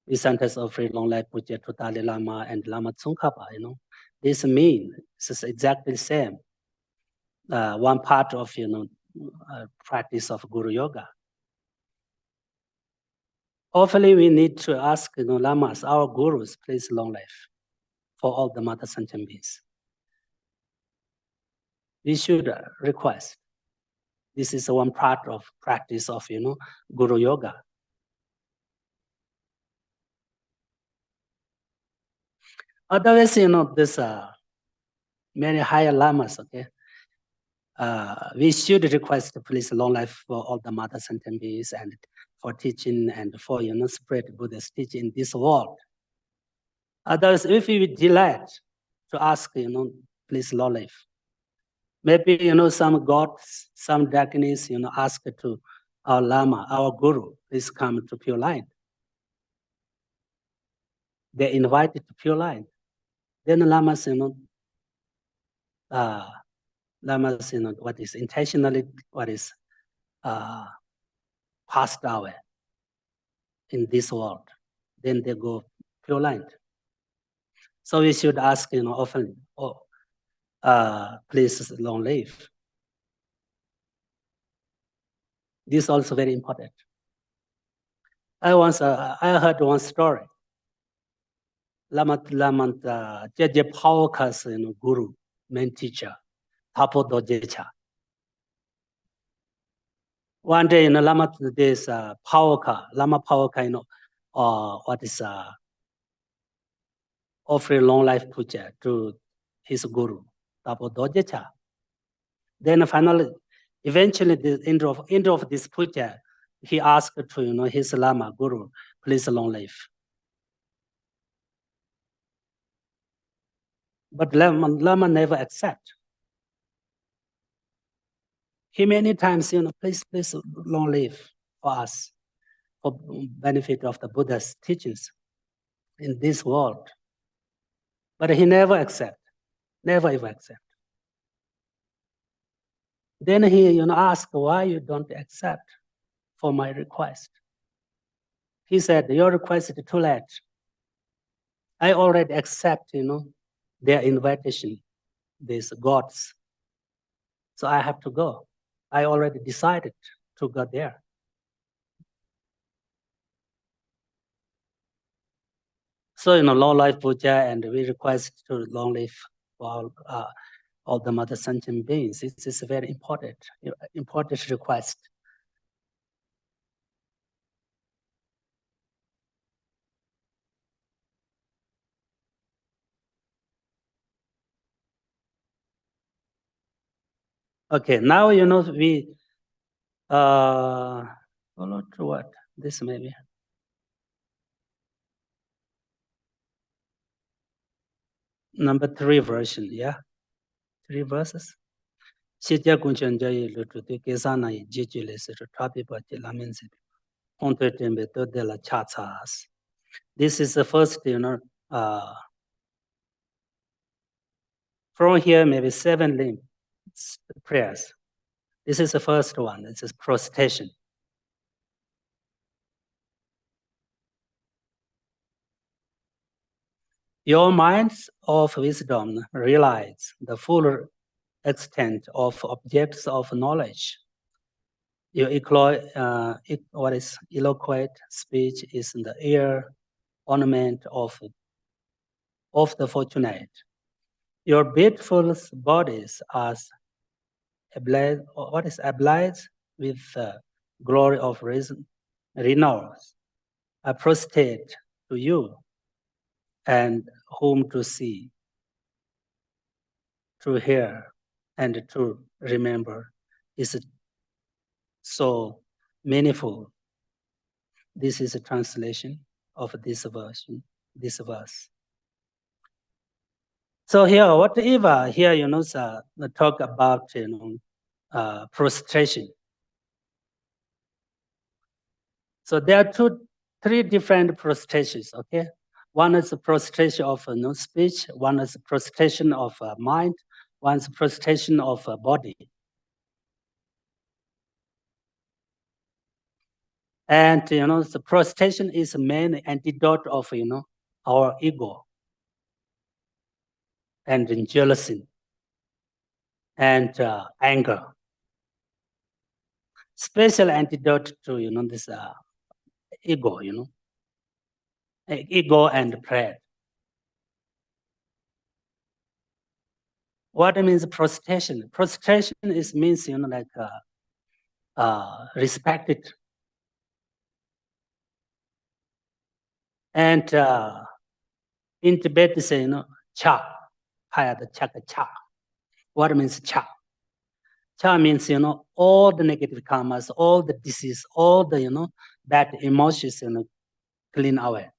We sometimes offer long life puja to Dalai Lama and Lama Tsongkhapa. This is exactly the same. One part of practice of Guru Yoga. Hopefully, we need to ask lamas, our gurus, please long life for all the mother sentient beings. We should request. This is one part of practice of Guru Yoga. Otherwise, this many higher lamas, okay. We should request please long life for all the mother sentient beings, and for teaching, and for spread Buddha's teaching in this world. Otherwise, if we delay to ask please long life, maybe some gods, some deities ask to our Lama, our Guru, please come to Pure Light. They invited to Pure Light. Then lamas, lamas, what is intentionally, what is passed away in this world. Then they go Pure Light. So we should ask, often, please long live. This is also very important. I heard one story. Lama Jeje Pauka's guru, main teacher, Tapo Dojecha. One day, Lama this Pauka, Lama Pauka, what is offering long life puja to his guru, Tapo Dojecha. Then finally, eventually, the end of this puja, he asked to his Lama Guru, please long life. But Lama never accept. He many times, please long live for us, for benefit of the Buddha's teachings in this world. But he never accept, never ever accept. Then he asked, why you don't accept for my request? He said, your request is too late. I already accept, their invitation, these gods. So I have to go. I already decided to go there. So, long life Buddha, and we request to long live for all the mother sentient beings. This is a very important request. Okay, now we follow to what? This maybe. Number 3 version, yeah? 3 verses. Shitya kunchen jayi lutu te kesana yi jiji le se trapi pa te lamen se. Honte tembe to de la chatsas. This is the first, from here maybe 7 prayers. This is the first one. This is prostration. Your minds of wisdom realize the full extent of objects of knowledge. Your eloquent speech is the ear ornament of the fortunate. Your beautiful bodies are ablaze with the glory of reason, renown. I prostrate to you and whom to see, to hear, and to remember is so meaningful. This is a translation of this verse. So here, whatever here, talk about, prostration. So there are 3 different prostrations, okay? One is the prostration of speech, one is the prostration of mind, one is the prostration of body. And, the prostration is the main antidote of, our ego and jealousy and anger. Special antidote to, this ego, ego and pride. What means prostration? Prostration means, like respected. And in Tibet, they say, cha, cha. What means cha? Cha means, all the negative karmas, all the disease, all the, bad emotions, clean away.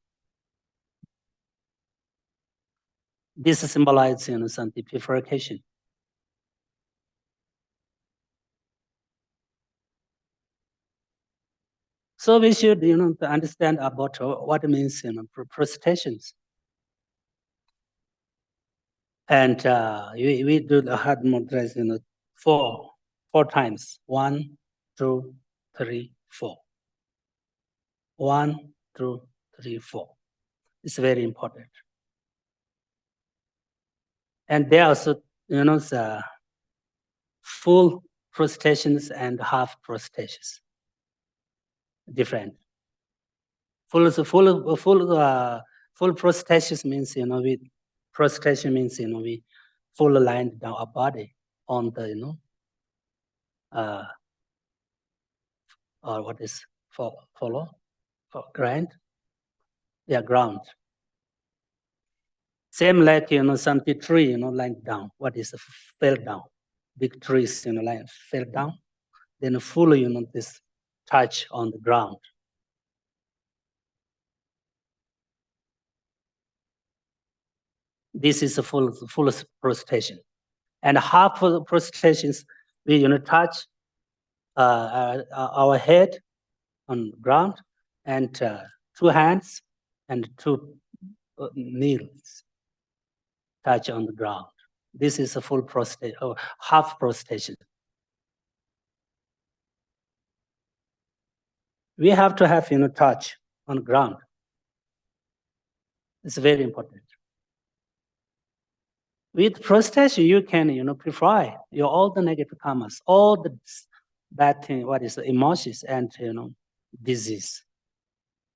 This symbolizes, some purification. So we should, understand about what it means, prostrations. And we do the hard mudras, 4 times. 1, 2, 3, 4. 1, 2, 3, 4. It's very important. And there are also, the full prostrations and half prostrations. Different. Full prostrations means, prostration means, we full lying down our body on the, or what is for ground? Yeah, ground. Same like, some tree, lying down. What is fell down? Big trees, lying fell down. Then full, this touch on the ground. This is a full prostration. And half of the prostrations, we touch our head on ground, and 2 hands and 2 knees touch on the ground. This is a full prostration, or half prostration. We have to have, touch on the ground. It's very important. With prostration, you can, purify all the negative karmas, all the bad thing, what is the emotions and, disease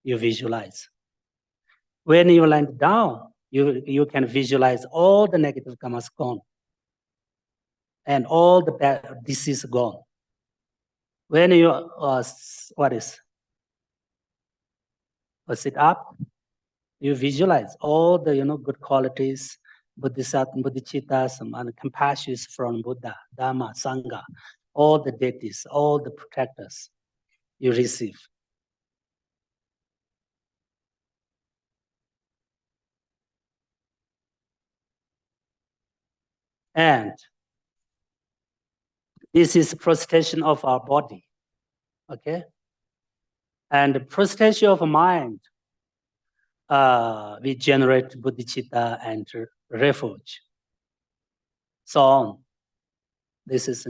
you visualize. When you land down, you can visualize all the negative karmas gone and all the bad disease gone. When you sit up, you visualize all the good qualities, bodhisattvas, and compassion from Buddha, Dharma, Sangha, all the deities, all the protectors you receive. And this is prostration of our body, okay? And prostration of mind, we generate bodhicitta and refuge. So on. This is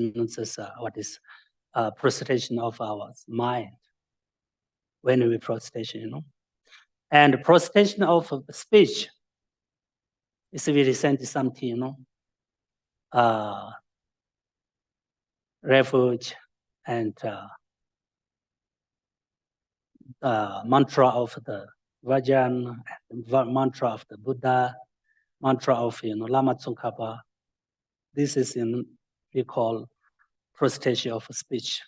prostration of our mind when we prostration, And prostration of speech is very recent something, refuge and mantra of the Vajjan, mantra of the Buddha, mantra of Lama Tsongkhapa. This is we call prostration of speech.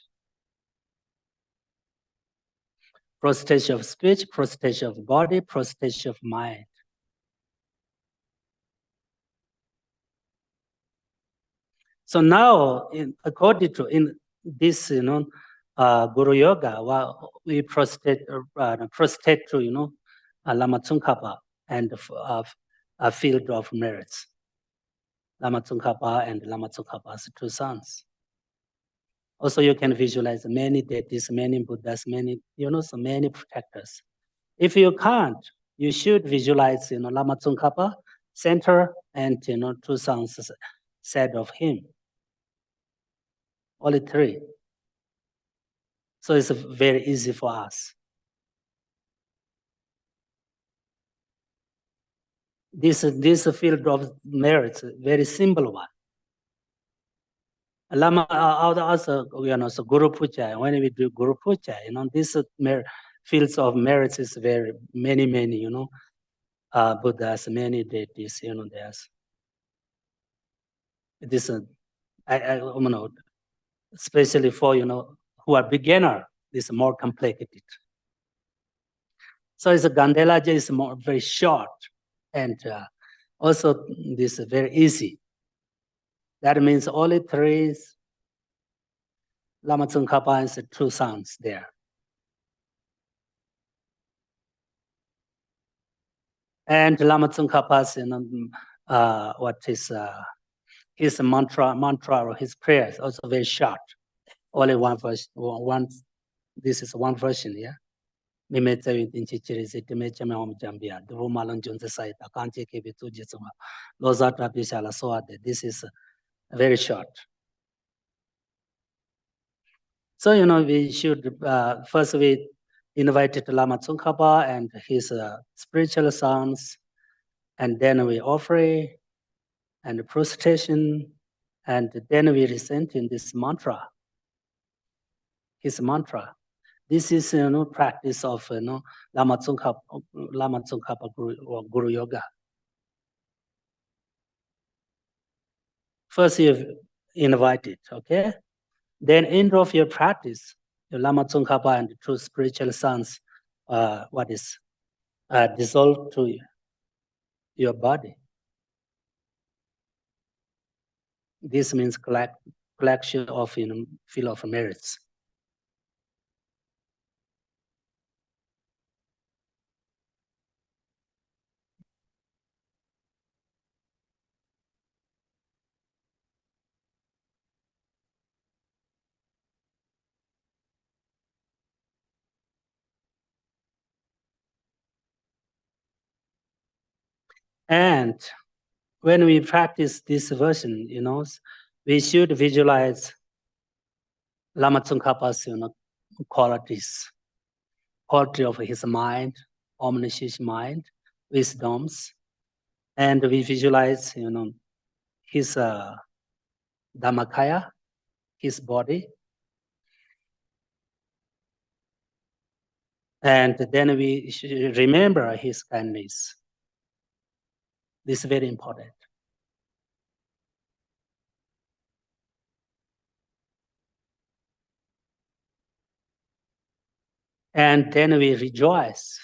Prostration of speech, prostration of body, prostration of mind. So now, according to this, Guru Yoga, we prostrate to, Lama Tsongkhapa and a field of merits. Lama Tsongkhapa and Lama Tsongkhapa's two sons. Also, you can visualize many deities, many Buddhas, many, so many protectors. If you can't, you should visualize, Lama Tsongkhapa, center, and, two sons said of him. Only three. So it's very easy for us. This field of merits, very simple one. Lama also, so Guru Puja, when we do Guru Puja, this fields of merits is very many, Buddhas, many deities, there's this, especially for, who are beginner, this is more complicated. So it's a Ganden Lha Gyama is very short and also this is very easy. That means only three Lama Tsongkhapa and two sons there. And Lama Tsongkhapa's, his mantra or his prayers also very short. Only one verse, this is one version, yeah. This is very short. So, we should, first we invited Lama Tsongkhapa and his spiritual sons, and then we offer and prostration, and then we recite in this mantra, his mantra. This is, practice of, Lama Tsongkhapa Guru Yoga. First you invite it, okay? Then end of your practice, your Lama Tsongkhapa and two spiritual sons, dissolve to your body. This means collection of, field of merits. And when we practice this version, we should visualize Lama Tsongkhapa's, quality of his mind, omniscient mind, wisdoms, and we visualize, his Dhammakaya, his body, And then we should remember his kindness. This is very important. And then we rejoice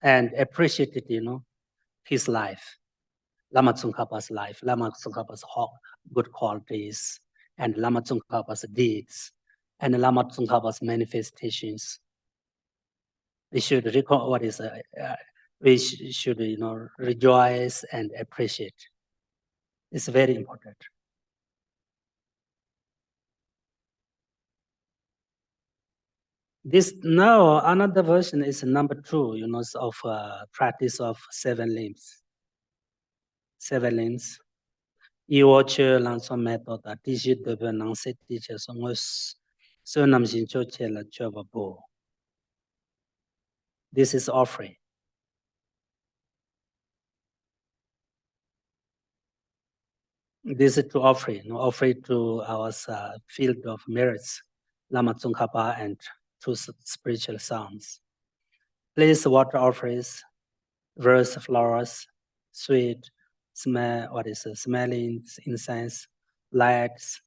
and appreciate, his life, Lama Tsongkhapa's life, Lama Tsongkhapa's good qualities, and Lama Tsongkhapa's deeds, and Lama Tsongkhapa's manifestations. We should recall what is, we should, rejoice and appreciate. It's very important. This now another version is number 2, of practice of 7 limbs. 7 limbs. Iwoche lanso method a tiji debe nang se tiche so ngos so nam jin cho che la cho ba bo. This is offering. This is to offering, offering to our field of merits, Lama Tsongkhapa and two spiritual sounds. Place water offerings, verse flowers, sweet, smelling incense, lights,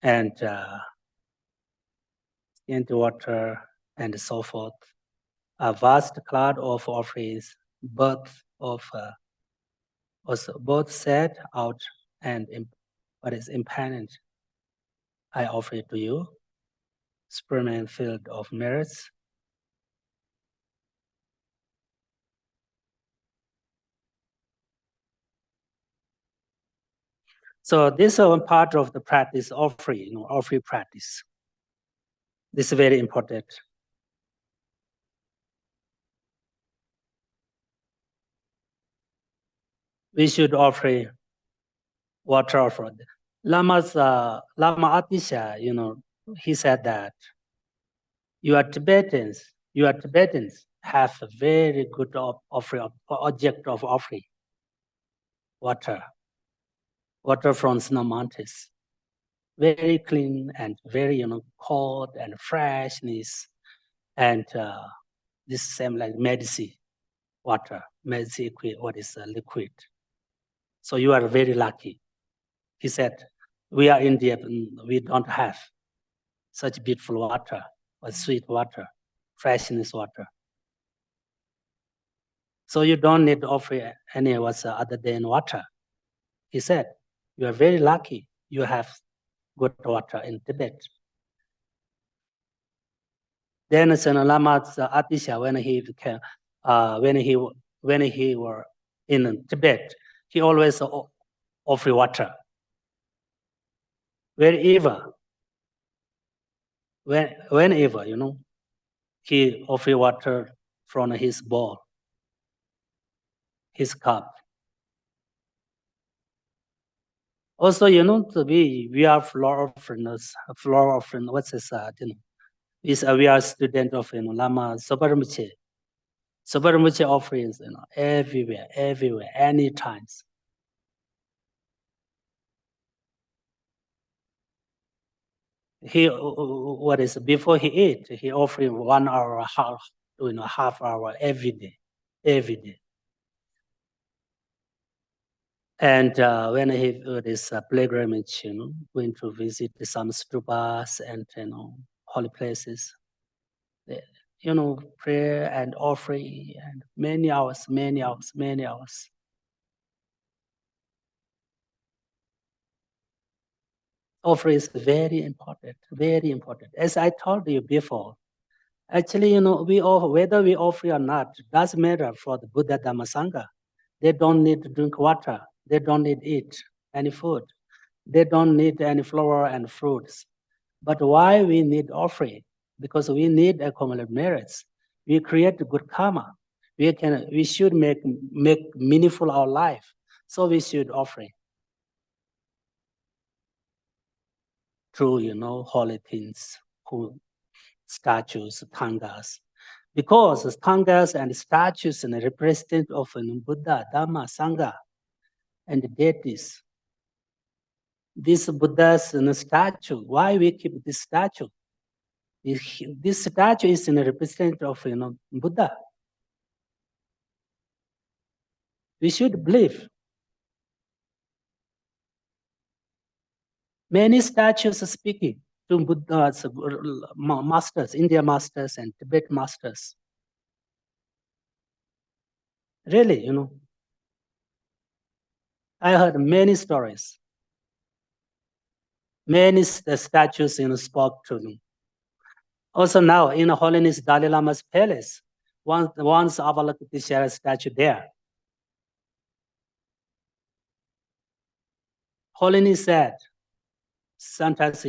and into water, and so forth. A vast cloud of offerings, both set out and what is impermanent. I offer it to you, spearman field of merits. So this is one part of the practice offering, offering practice. This is very important. We should offer water offer. Lama Atisha, he said that you Tibetans have a very good object of offering, water from snow mountains, very clean and very cold and freshness, and this same like medicine water, medicine liquid. So you are very lucky. He said, we are India, we don't have such beautiful water, or sweet water, freshness water. So you don't need to offer any other than water. He said, you are very lucky. You have good water in Tibet. Then Lama Atisha, when he were in Tibet, he always offer water. Whenever, he offer water from his bowl, his cup. Also, we are flower offerings. What's this? We are student of Lama Sobaramche. Sobaramche offerings, everywhere, any times. Before he ate, he offered 1 hour, half hour every day. And when he this pilgrimage, going to visit some stupas and holy places, prayer and offering and many hours. Offering is very important. As I told you before, actually, whether we offer or not doesn't matter for the Buddha Dhamma Sangha. They don't need to drink water. They don't need to eat any food. They don't need any flower and fruits. But why we need offering? Because we need accumulate merits. We create good karma. We should make meaningful our life. So we should offering through holy things, statues, tangas. Because tangas and statues represent of Buddha, Dhamma, Sangha, and deities. This Buddha's statue, why we keep this statue? This statue is a representative of Buddha. We should believe. Many statues are speaking to Buddha's masters, India masters and Tibet masters. Really, I heard many stories. Many statues spoke to them. Also now in Holiness Dalai Lama's palace, once Avalokiteshvara statue there. Holiness said, sometimes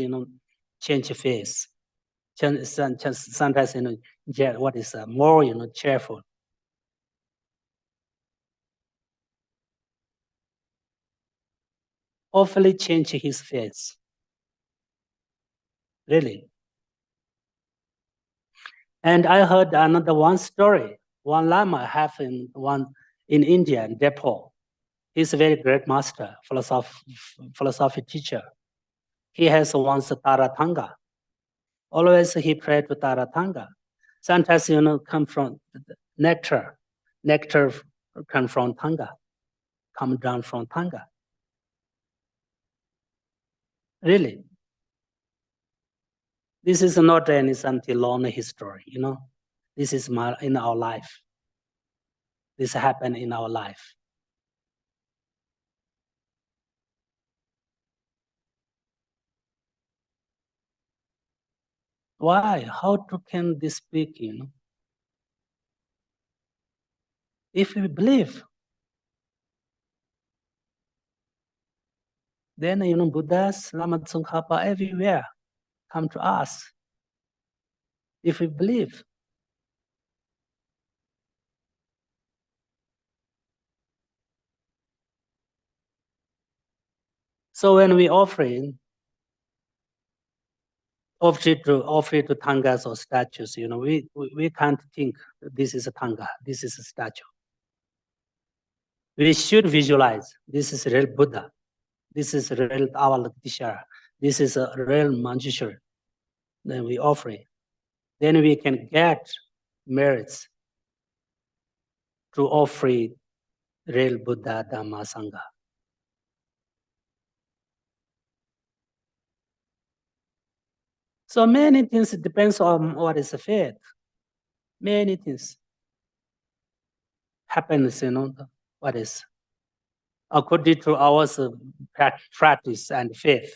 change face. Sometimes what is more cheerful. Awfully change his face. Really. And I heard another one story. One Lama have in India, in Depot. He's a very great master, philosophy teacher. He has once a Taratanga. Always he prayed to Taratanga. Sometimes, come from nectar. Nectar come from Tanga, come down from Tanga. Really. This is not any something long history, This is in our life. This happened in our life. Why? Can this speak, If we believe, then, Buddhas, Lama Tsongkhapa everywhere come to us. If we believe. So when we offer it to tangas or statues, we can't think this is a tanga, this is a statue. We should visualize this is real Buddha, this is real Avalokiteshvara, this is a real Manjushri. Then we offer it. Then we can get merits to offer real Buddha, Dhamma, Sangha. So many things depends on what is the faith. Many things happens, what is according to our practice and faith.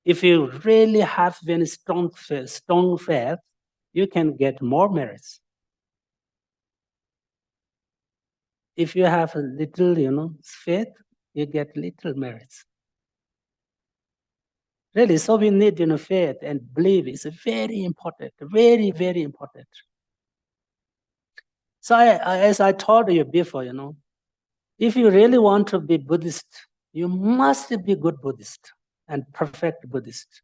If you really have very strong faith, you can get more merits. If you have a little, faith, you get little merits. Really, so we need, faith and belief is very important, very, very important. So as I told you before, if you really want to be Buddhist, you must be good Buddhist and perfect Buddhist.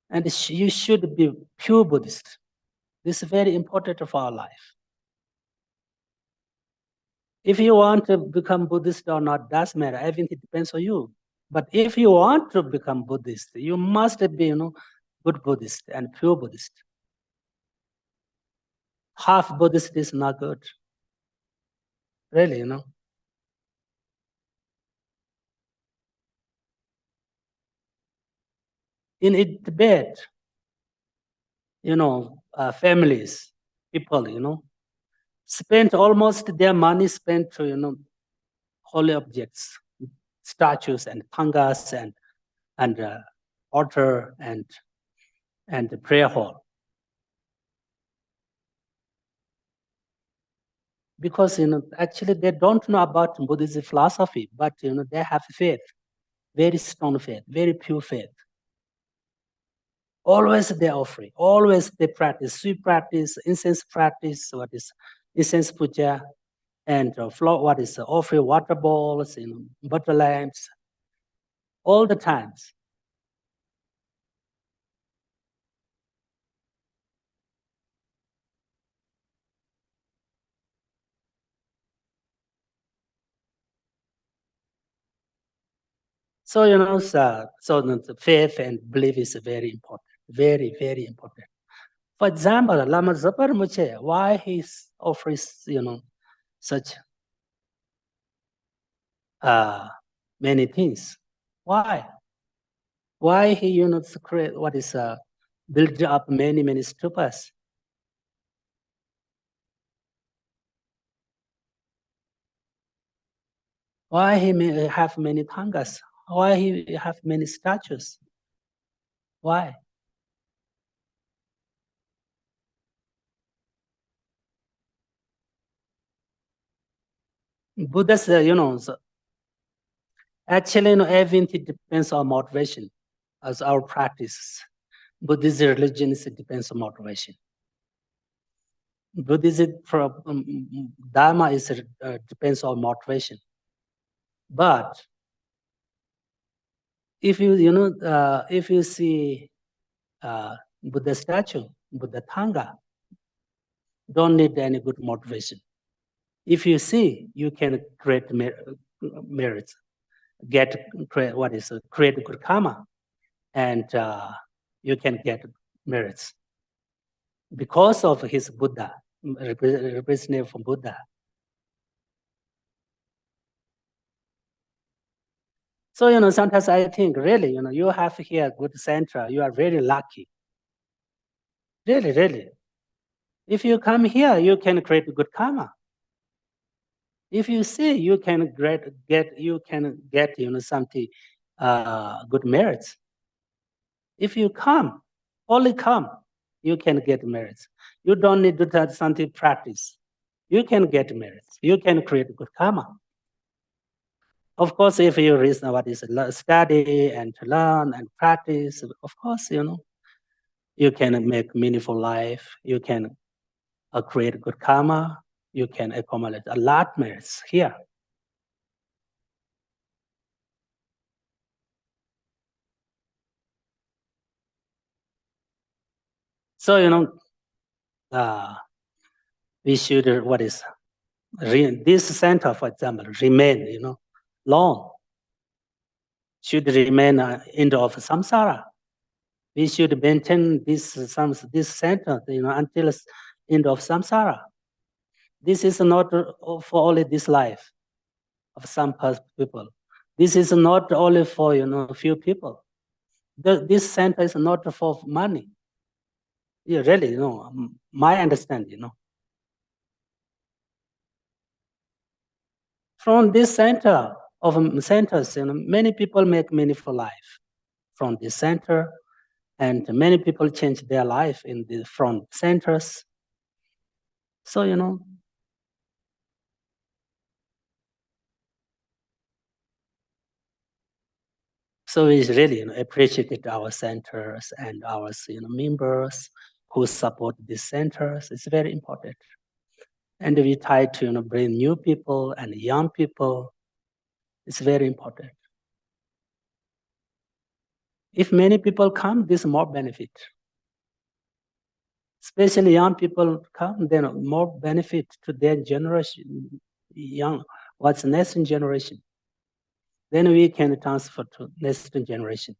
And you should be pure Buddhist. This is very important for our life. If you want to become Buddhist or not, doesn't matter. Everything depends on you. But if you want to become Buddhist, you must be, good Buddhist and pure Buddhist. Half Buddhist is not good. Really, In Tibet, families, people, spent almost their money spent to, holy objects, statues and tangas and altar and the prayer hall. Because, actually they don't know about Buddhist philosophy, but, they have faith, very strong faith, very pure faith. Always they offering, always they practice, sweet practice, incense practice, what is incense puja, and what is offering water balls, butter lamps, all the times. So, so the faith and belief is very important, very, very important. For example, Lama Tsongkhapa, why he offers, such many things? Why? Why he, create build up many, many stupas? Why he may have many tangas? Why he have many statues? Why? Buddha's, actually, everything depends on motivation as our practice. Buddhist religion depends on motivation. Buddhism Dharma depends on motivation. But if if you see Buddha statue, Buddha Thanga, don't need any good motivation. If you see, you can create merits, create good karma, and you can get merits because of his Buddha, representative from Buddha. So, sometimes I think really, you have here a good center, you are very lucky. Really, really. If you come here, you can create good karma. If you see, you can get something good merits. If you come, only come, you can get merits. You don't need to do something practice. You can get merits. You can create good karma. Of course, if you reason what is study and to learn and practice, of course, you can make meaningful life. You can create good karma. You can accumulate a lot merits here. So, we should, this center, for example, remain, long, should remain end of samsara. We should maintain this center, until end of samsara. This is not for only this life of some people. This is not only for, few people. This center is not for money. Yeah, really, my understanding, From this center of centers, many people make meaningful life from this center, and many people change their life in the front centers. So, so we really appreciate our centers and our members who support these centers. It's very important. And we try to bring new people and young people. It's very important. If many people come, there's more benefit. Especially young people come, then more benefit to their generation, what's next generation. Then we can transfer to next generation.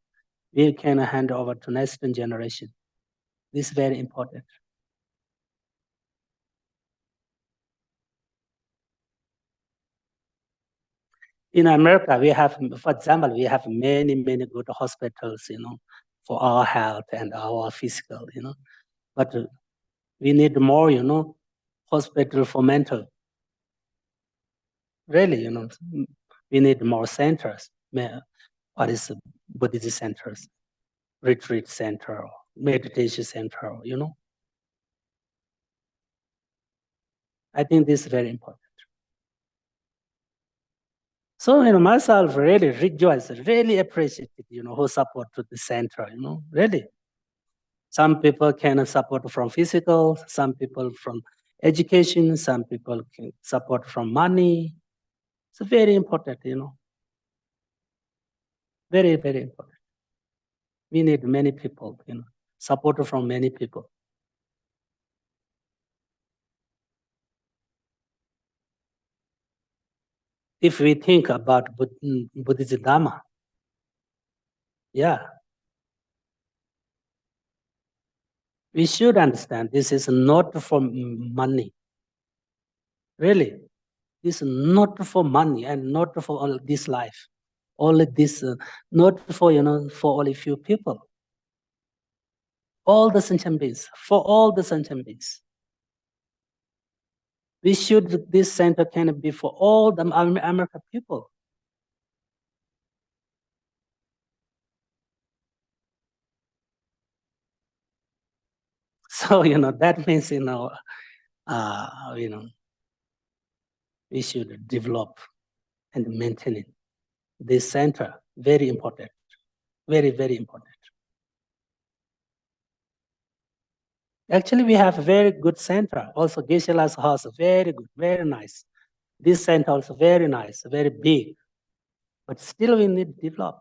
We can hand over to next generation. This is very important. In America, we have, for example, we have many, many good hospitals, for our health and our physical, but we need more, hospital for mental. Really, we need more centers. What is Buddhist centers, retreat center, meditation center, I think this is very important. So, myself really rejoice, really appreciate, who support to the center, really. Some people can support from physical, some people from education, some people can support from money. It's very important, very, very important. We need many people, support from many people. If we think about Buddhist Dharma, Yeah. We should understand this is not for money. Really, this is not for money and not for all this life. All this, not for, for only few people. All the sentient beings, for all the sentient beings. We should, this center can be for all the American people. So, that means, we should develop and maintain it. This center, very important, very, very important. Actually, we have a very good center. Also, Geshe La's house, very good, very nice. This center also very nice, very big. But still we need to develop.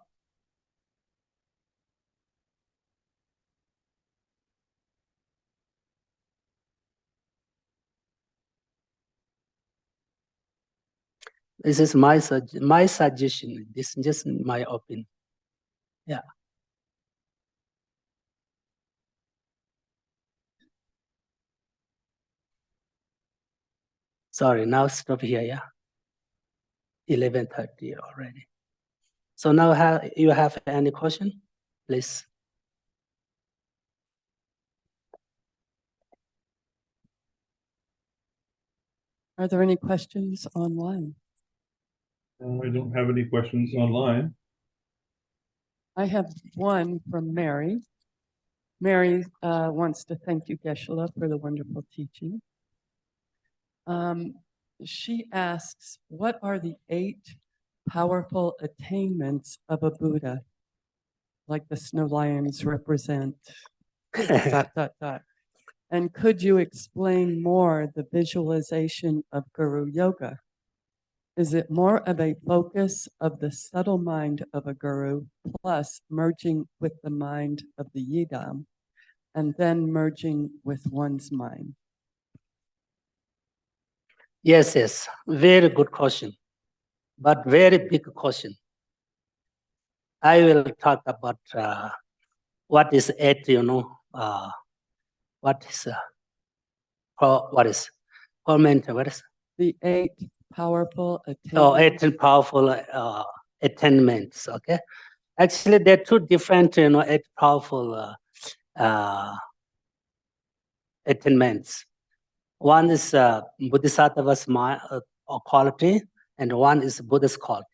This is my suggestion. This is just my opinion. Yeah. Sorry, now stop here, yeah. 11:30 already. So now you have any question, please? Are there any questions online? I don't have any questions online. I have one from Mary. Mary wants to thank you, Geshe-la, for the wonderful teaching. She asks, what are the 8 powerful attainments of a Buddha? Like the snow lions represent ... And could you explain more the visualization of Guru Yoga? Is it more of a focus of the subtle mind of a guru plus merging with the mind of the Yidam and then merging with one's mind? Yes, very good question, but very big question. I will talk about what is 8, what is comment, what is The 8 powerful attainments. Oh, 8 powerful attainments. Okay, actually there are 2 different, 8 powerful attainments. One is Bodhisattva's quality, and one is Buddha's quality.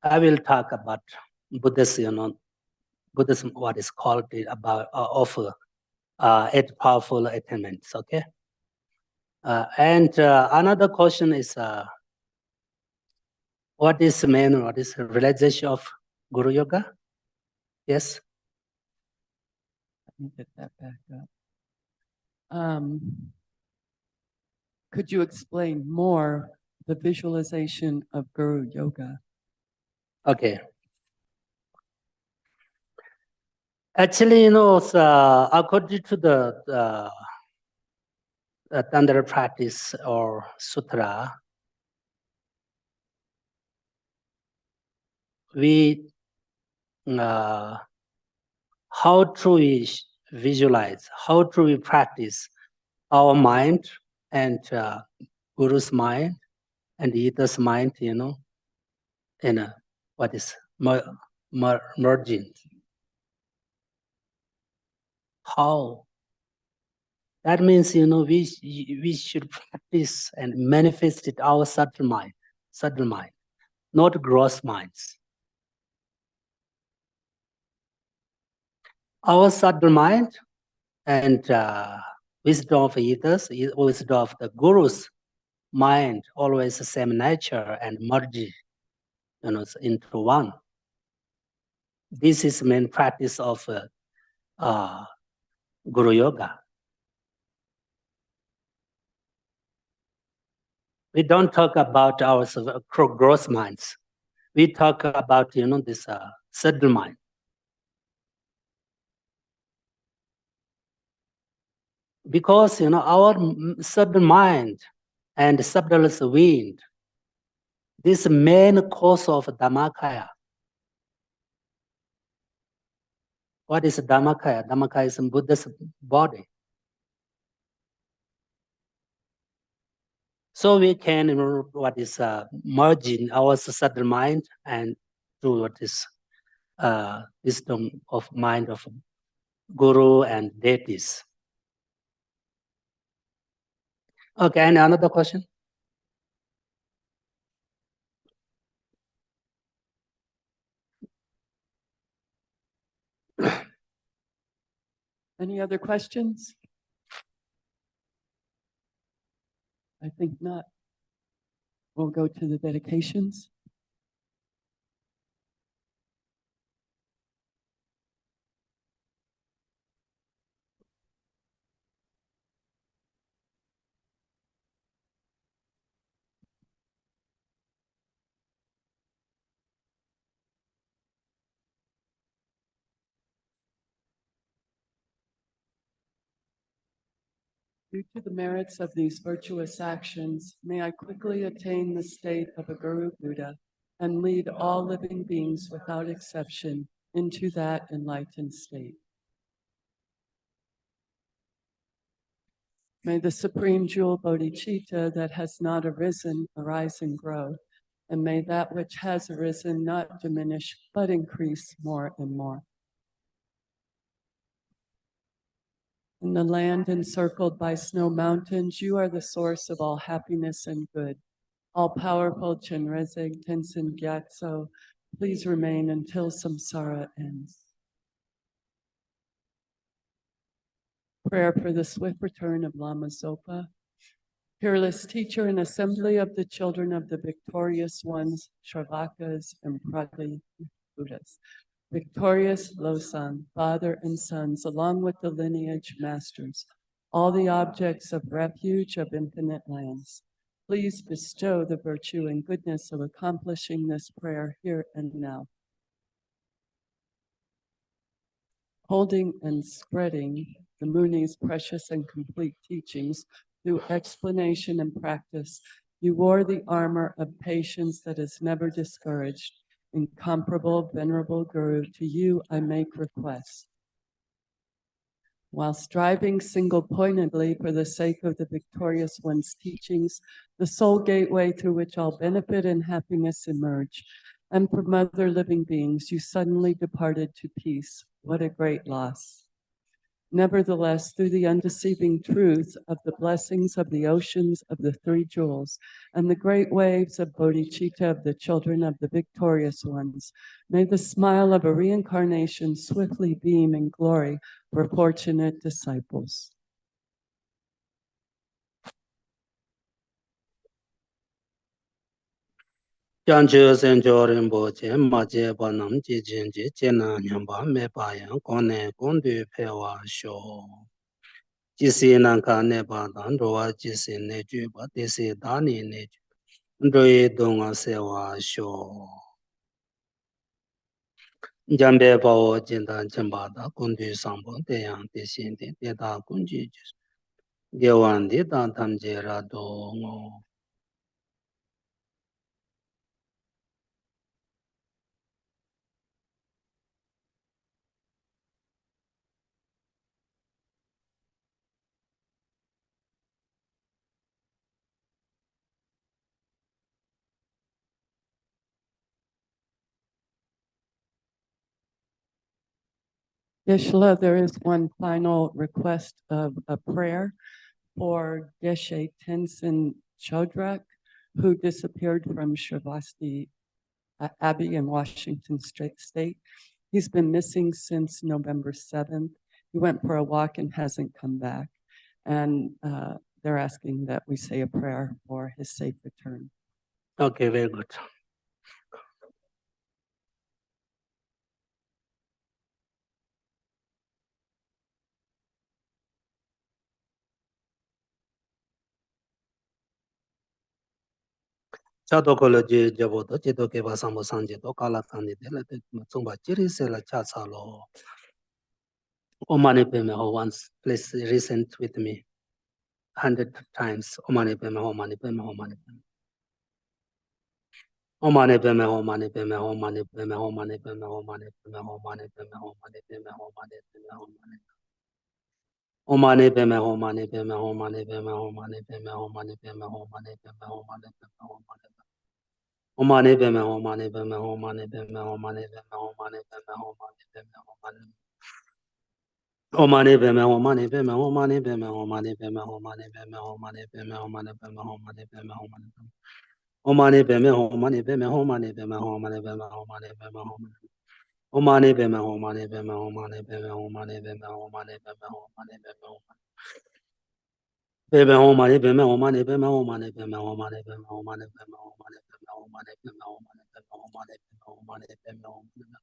I will talk about Buddha's, Buddhism, what is quality about of 8 powerful attainments. Okay, and another question is what is the realization of Guru Yoga? Yes. Let me get that back up. Could you explain more the visualization of Guru Yoga? Okay. Actually, according to the Tantra practice or sutra, we how to we visualize, how to we practice our mind and Guru's mind and Gita's mind, in what is merging. How? That means, we should practice and manifest it our subtle mind, not gross minds. Our subtle mind and wisdom of others, wisdom of the Guru's mind, always the same nature and merge, into one. This is main practice of Guru Yoga. We don't talk about our gross minds. We talk about, this subtle mind. Because, our subtle mind and subtle wind, this main cause of Dhammakaya, What is Dhammakaya? Dhammakaya is Buddha's body. So we can what is merging our subtle mind and do what is wisdom of mind of guru and deities. Okay, and another question? Any other questions? I think not. We'll go to the dedications. Due to the merits of these virtuous actions, may I quickly attain the state of a Guru Buddha and lead all living beings without exception into that enlightened state. May the supreme jewel bodhicitta that has not arisen arise and grow, and may that which has arisen not diminish but increase more and more. In the land encircled by snow mountains, you are the source of all happiness and good. All-powerful Chenrezig Tenzin Gyatso, please remain until samsara ends. Prayer for the swift return of Lama Zopa. Peerless teacher and assembly of the children of the victorious ones, Shravakas and Prati Buddhas. Victorious Losang, father and sons, along with the lineage masters, all the objects of refuge of infinite lands. Please bestow the virtue and goodness of accomplishing this prayer here and now. Holding and spreading the Muni's precious and complete teachings through explanation and practice, you wore the armor of patience that is never discouraged. Incomparable, venerable Guru, to you I make request. While striving single-pointedly for the sake of the victorious one's teachings, the sole gateway through which all benefit and happiness emerge, and from other living beings, you suddenly departed to peace. What a great loss. Nevertheless, through the undeceiving truth of the blessings of the oceans of the three jewels and the great waves of bodhicitta of the children of the victorious ones, may the smile of a reincarnation swiftly beam in glory for fortunate disciples. Janju Senjo Rinpoche, Maje Banam Jijinji, Jena Nyamba Mebayan, Kone Kundu Pewa Sho. Jisi Nanka Neba Dandoa, Jisi Neju, Batisi Dani Neju, Ndoi Donga Sewa Sho. Jambe Bao Jinda Jambada, Kundu Sambo, Deyang Desindi, Deda Kunji, Gewandi Dan Tamjera Dongo. Yeshua, there is one final request of a prayer for Geshe Tenzin Chodrak, who disappeared from Shavasti Abbey in Washington State. He's been missing since November 7th. He went for a walk and hasn't come back. And they're asking that we say a prayer for his safe return. Okay, very good. Chadokology Jaboto, Chitoke Basambo Sanjito, Kalakani, Tumba Chirisela Chatsalo. Omani Peme once, please recent with me 100 times. Omani Peme, Omani Peme, Omani Peme. Omane peme homane peme homane peme homane peme homane peme homane peme homane peme homane peme homane Omane peme homane peme homane peme homane peme homane peme homane peme homane peme homane Omane peme homane peme homane peme homane peme homane peme homane peme homane Omane peme homane peme homane peme homane peme homane peme homane peme homane peme homane peme homane Omane peme homane peme homane peme homane peme homane peme homane Omane peme homane peme homane peme homane peme homane peme homane peme homane Peme homane peme homane peme homane peme homane peme homane peme homane peme homane peme homane peme homane peme homane peme homane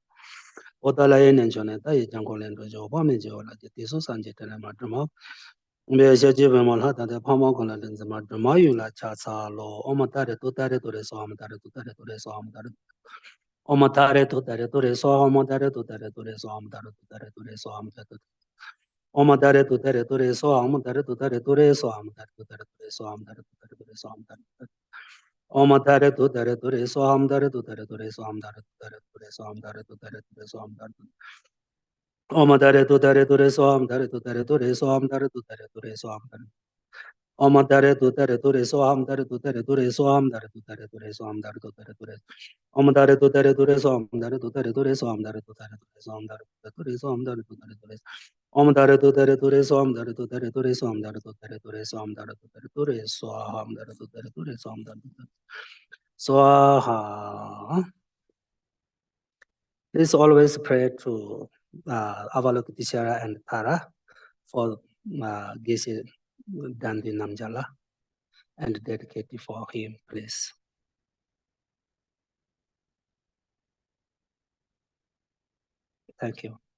Otala enen chone ta ye jang ko len do jo ba me jo la ti so san je tele ma drama me se je be mo la ta de pha mo ko la den ma drama yu la cha sa lo o ma ta re to re so am ta re to re so am ta re o ma ta re to re so am ta re to re so am ta re re so am ta Om dare tu dare tu re so am dare tu dare tu re so am dare tu dare tu re so am dare tu dare tu re so am dare Om dare tu dare tu re so am dare tu dare tu re so am dare tu dare tu re so am dare tu dare tu re so am dare Om dare tu dare tu re so am dare tu dare tu re so am dare tu dare tu re so am dare Om dare tu dare tu re so am dare tu dare tu re so am dare tu dare tu re so am dare tu dare tu re Om dare tu dare tu re so am dare tu dare tu re so am dare tu dare tu re so am dare tu re so am dare tu dare tu re Om dare tu dare tu re so am dare tu dare tu re so am dare tu dare tu re so am dare tu dare tu re so am dare tu dare tu re so am dare tu dare Swaha. Please always pray to Avalokiteshvara and Tara for Geshe Dhondrup and dedicate it for him, please. Thank you.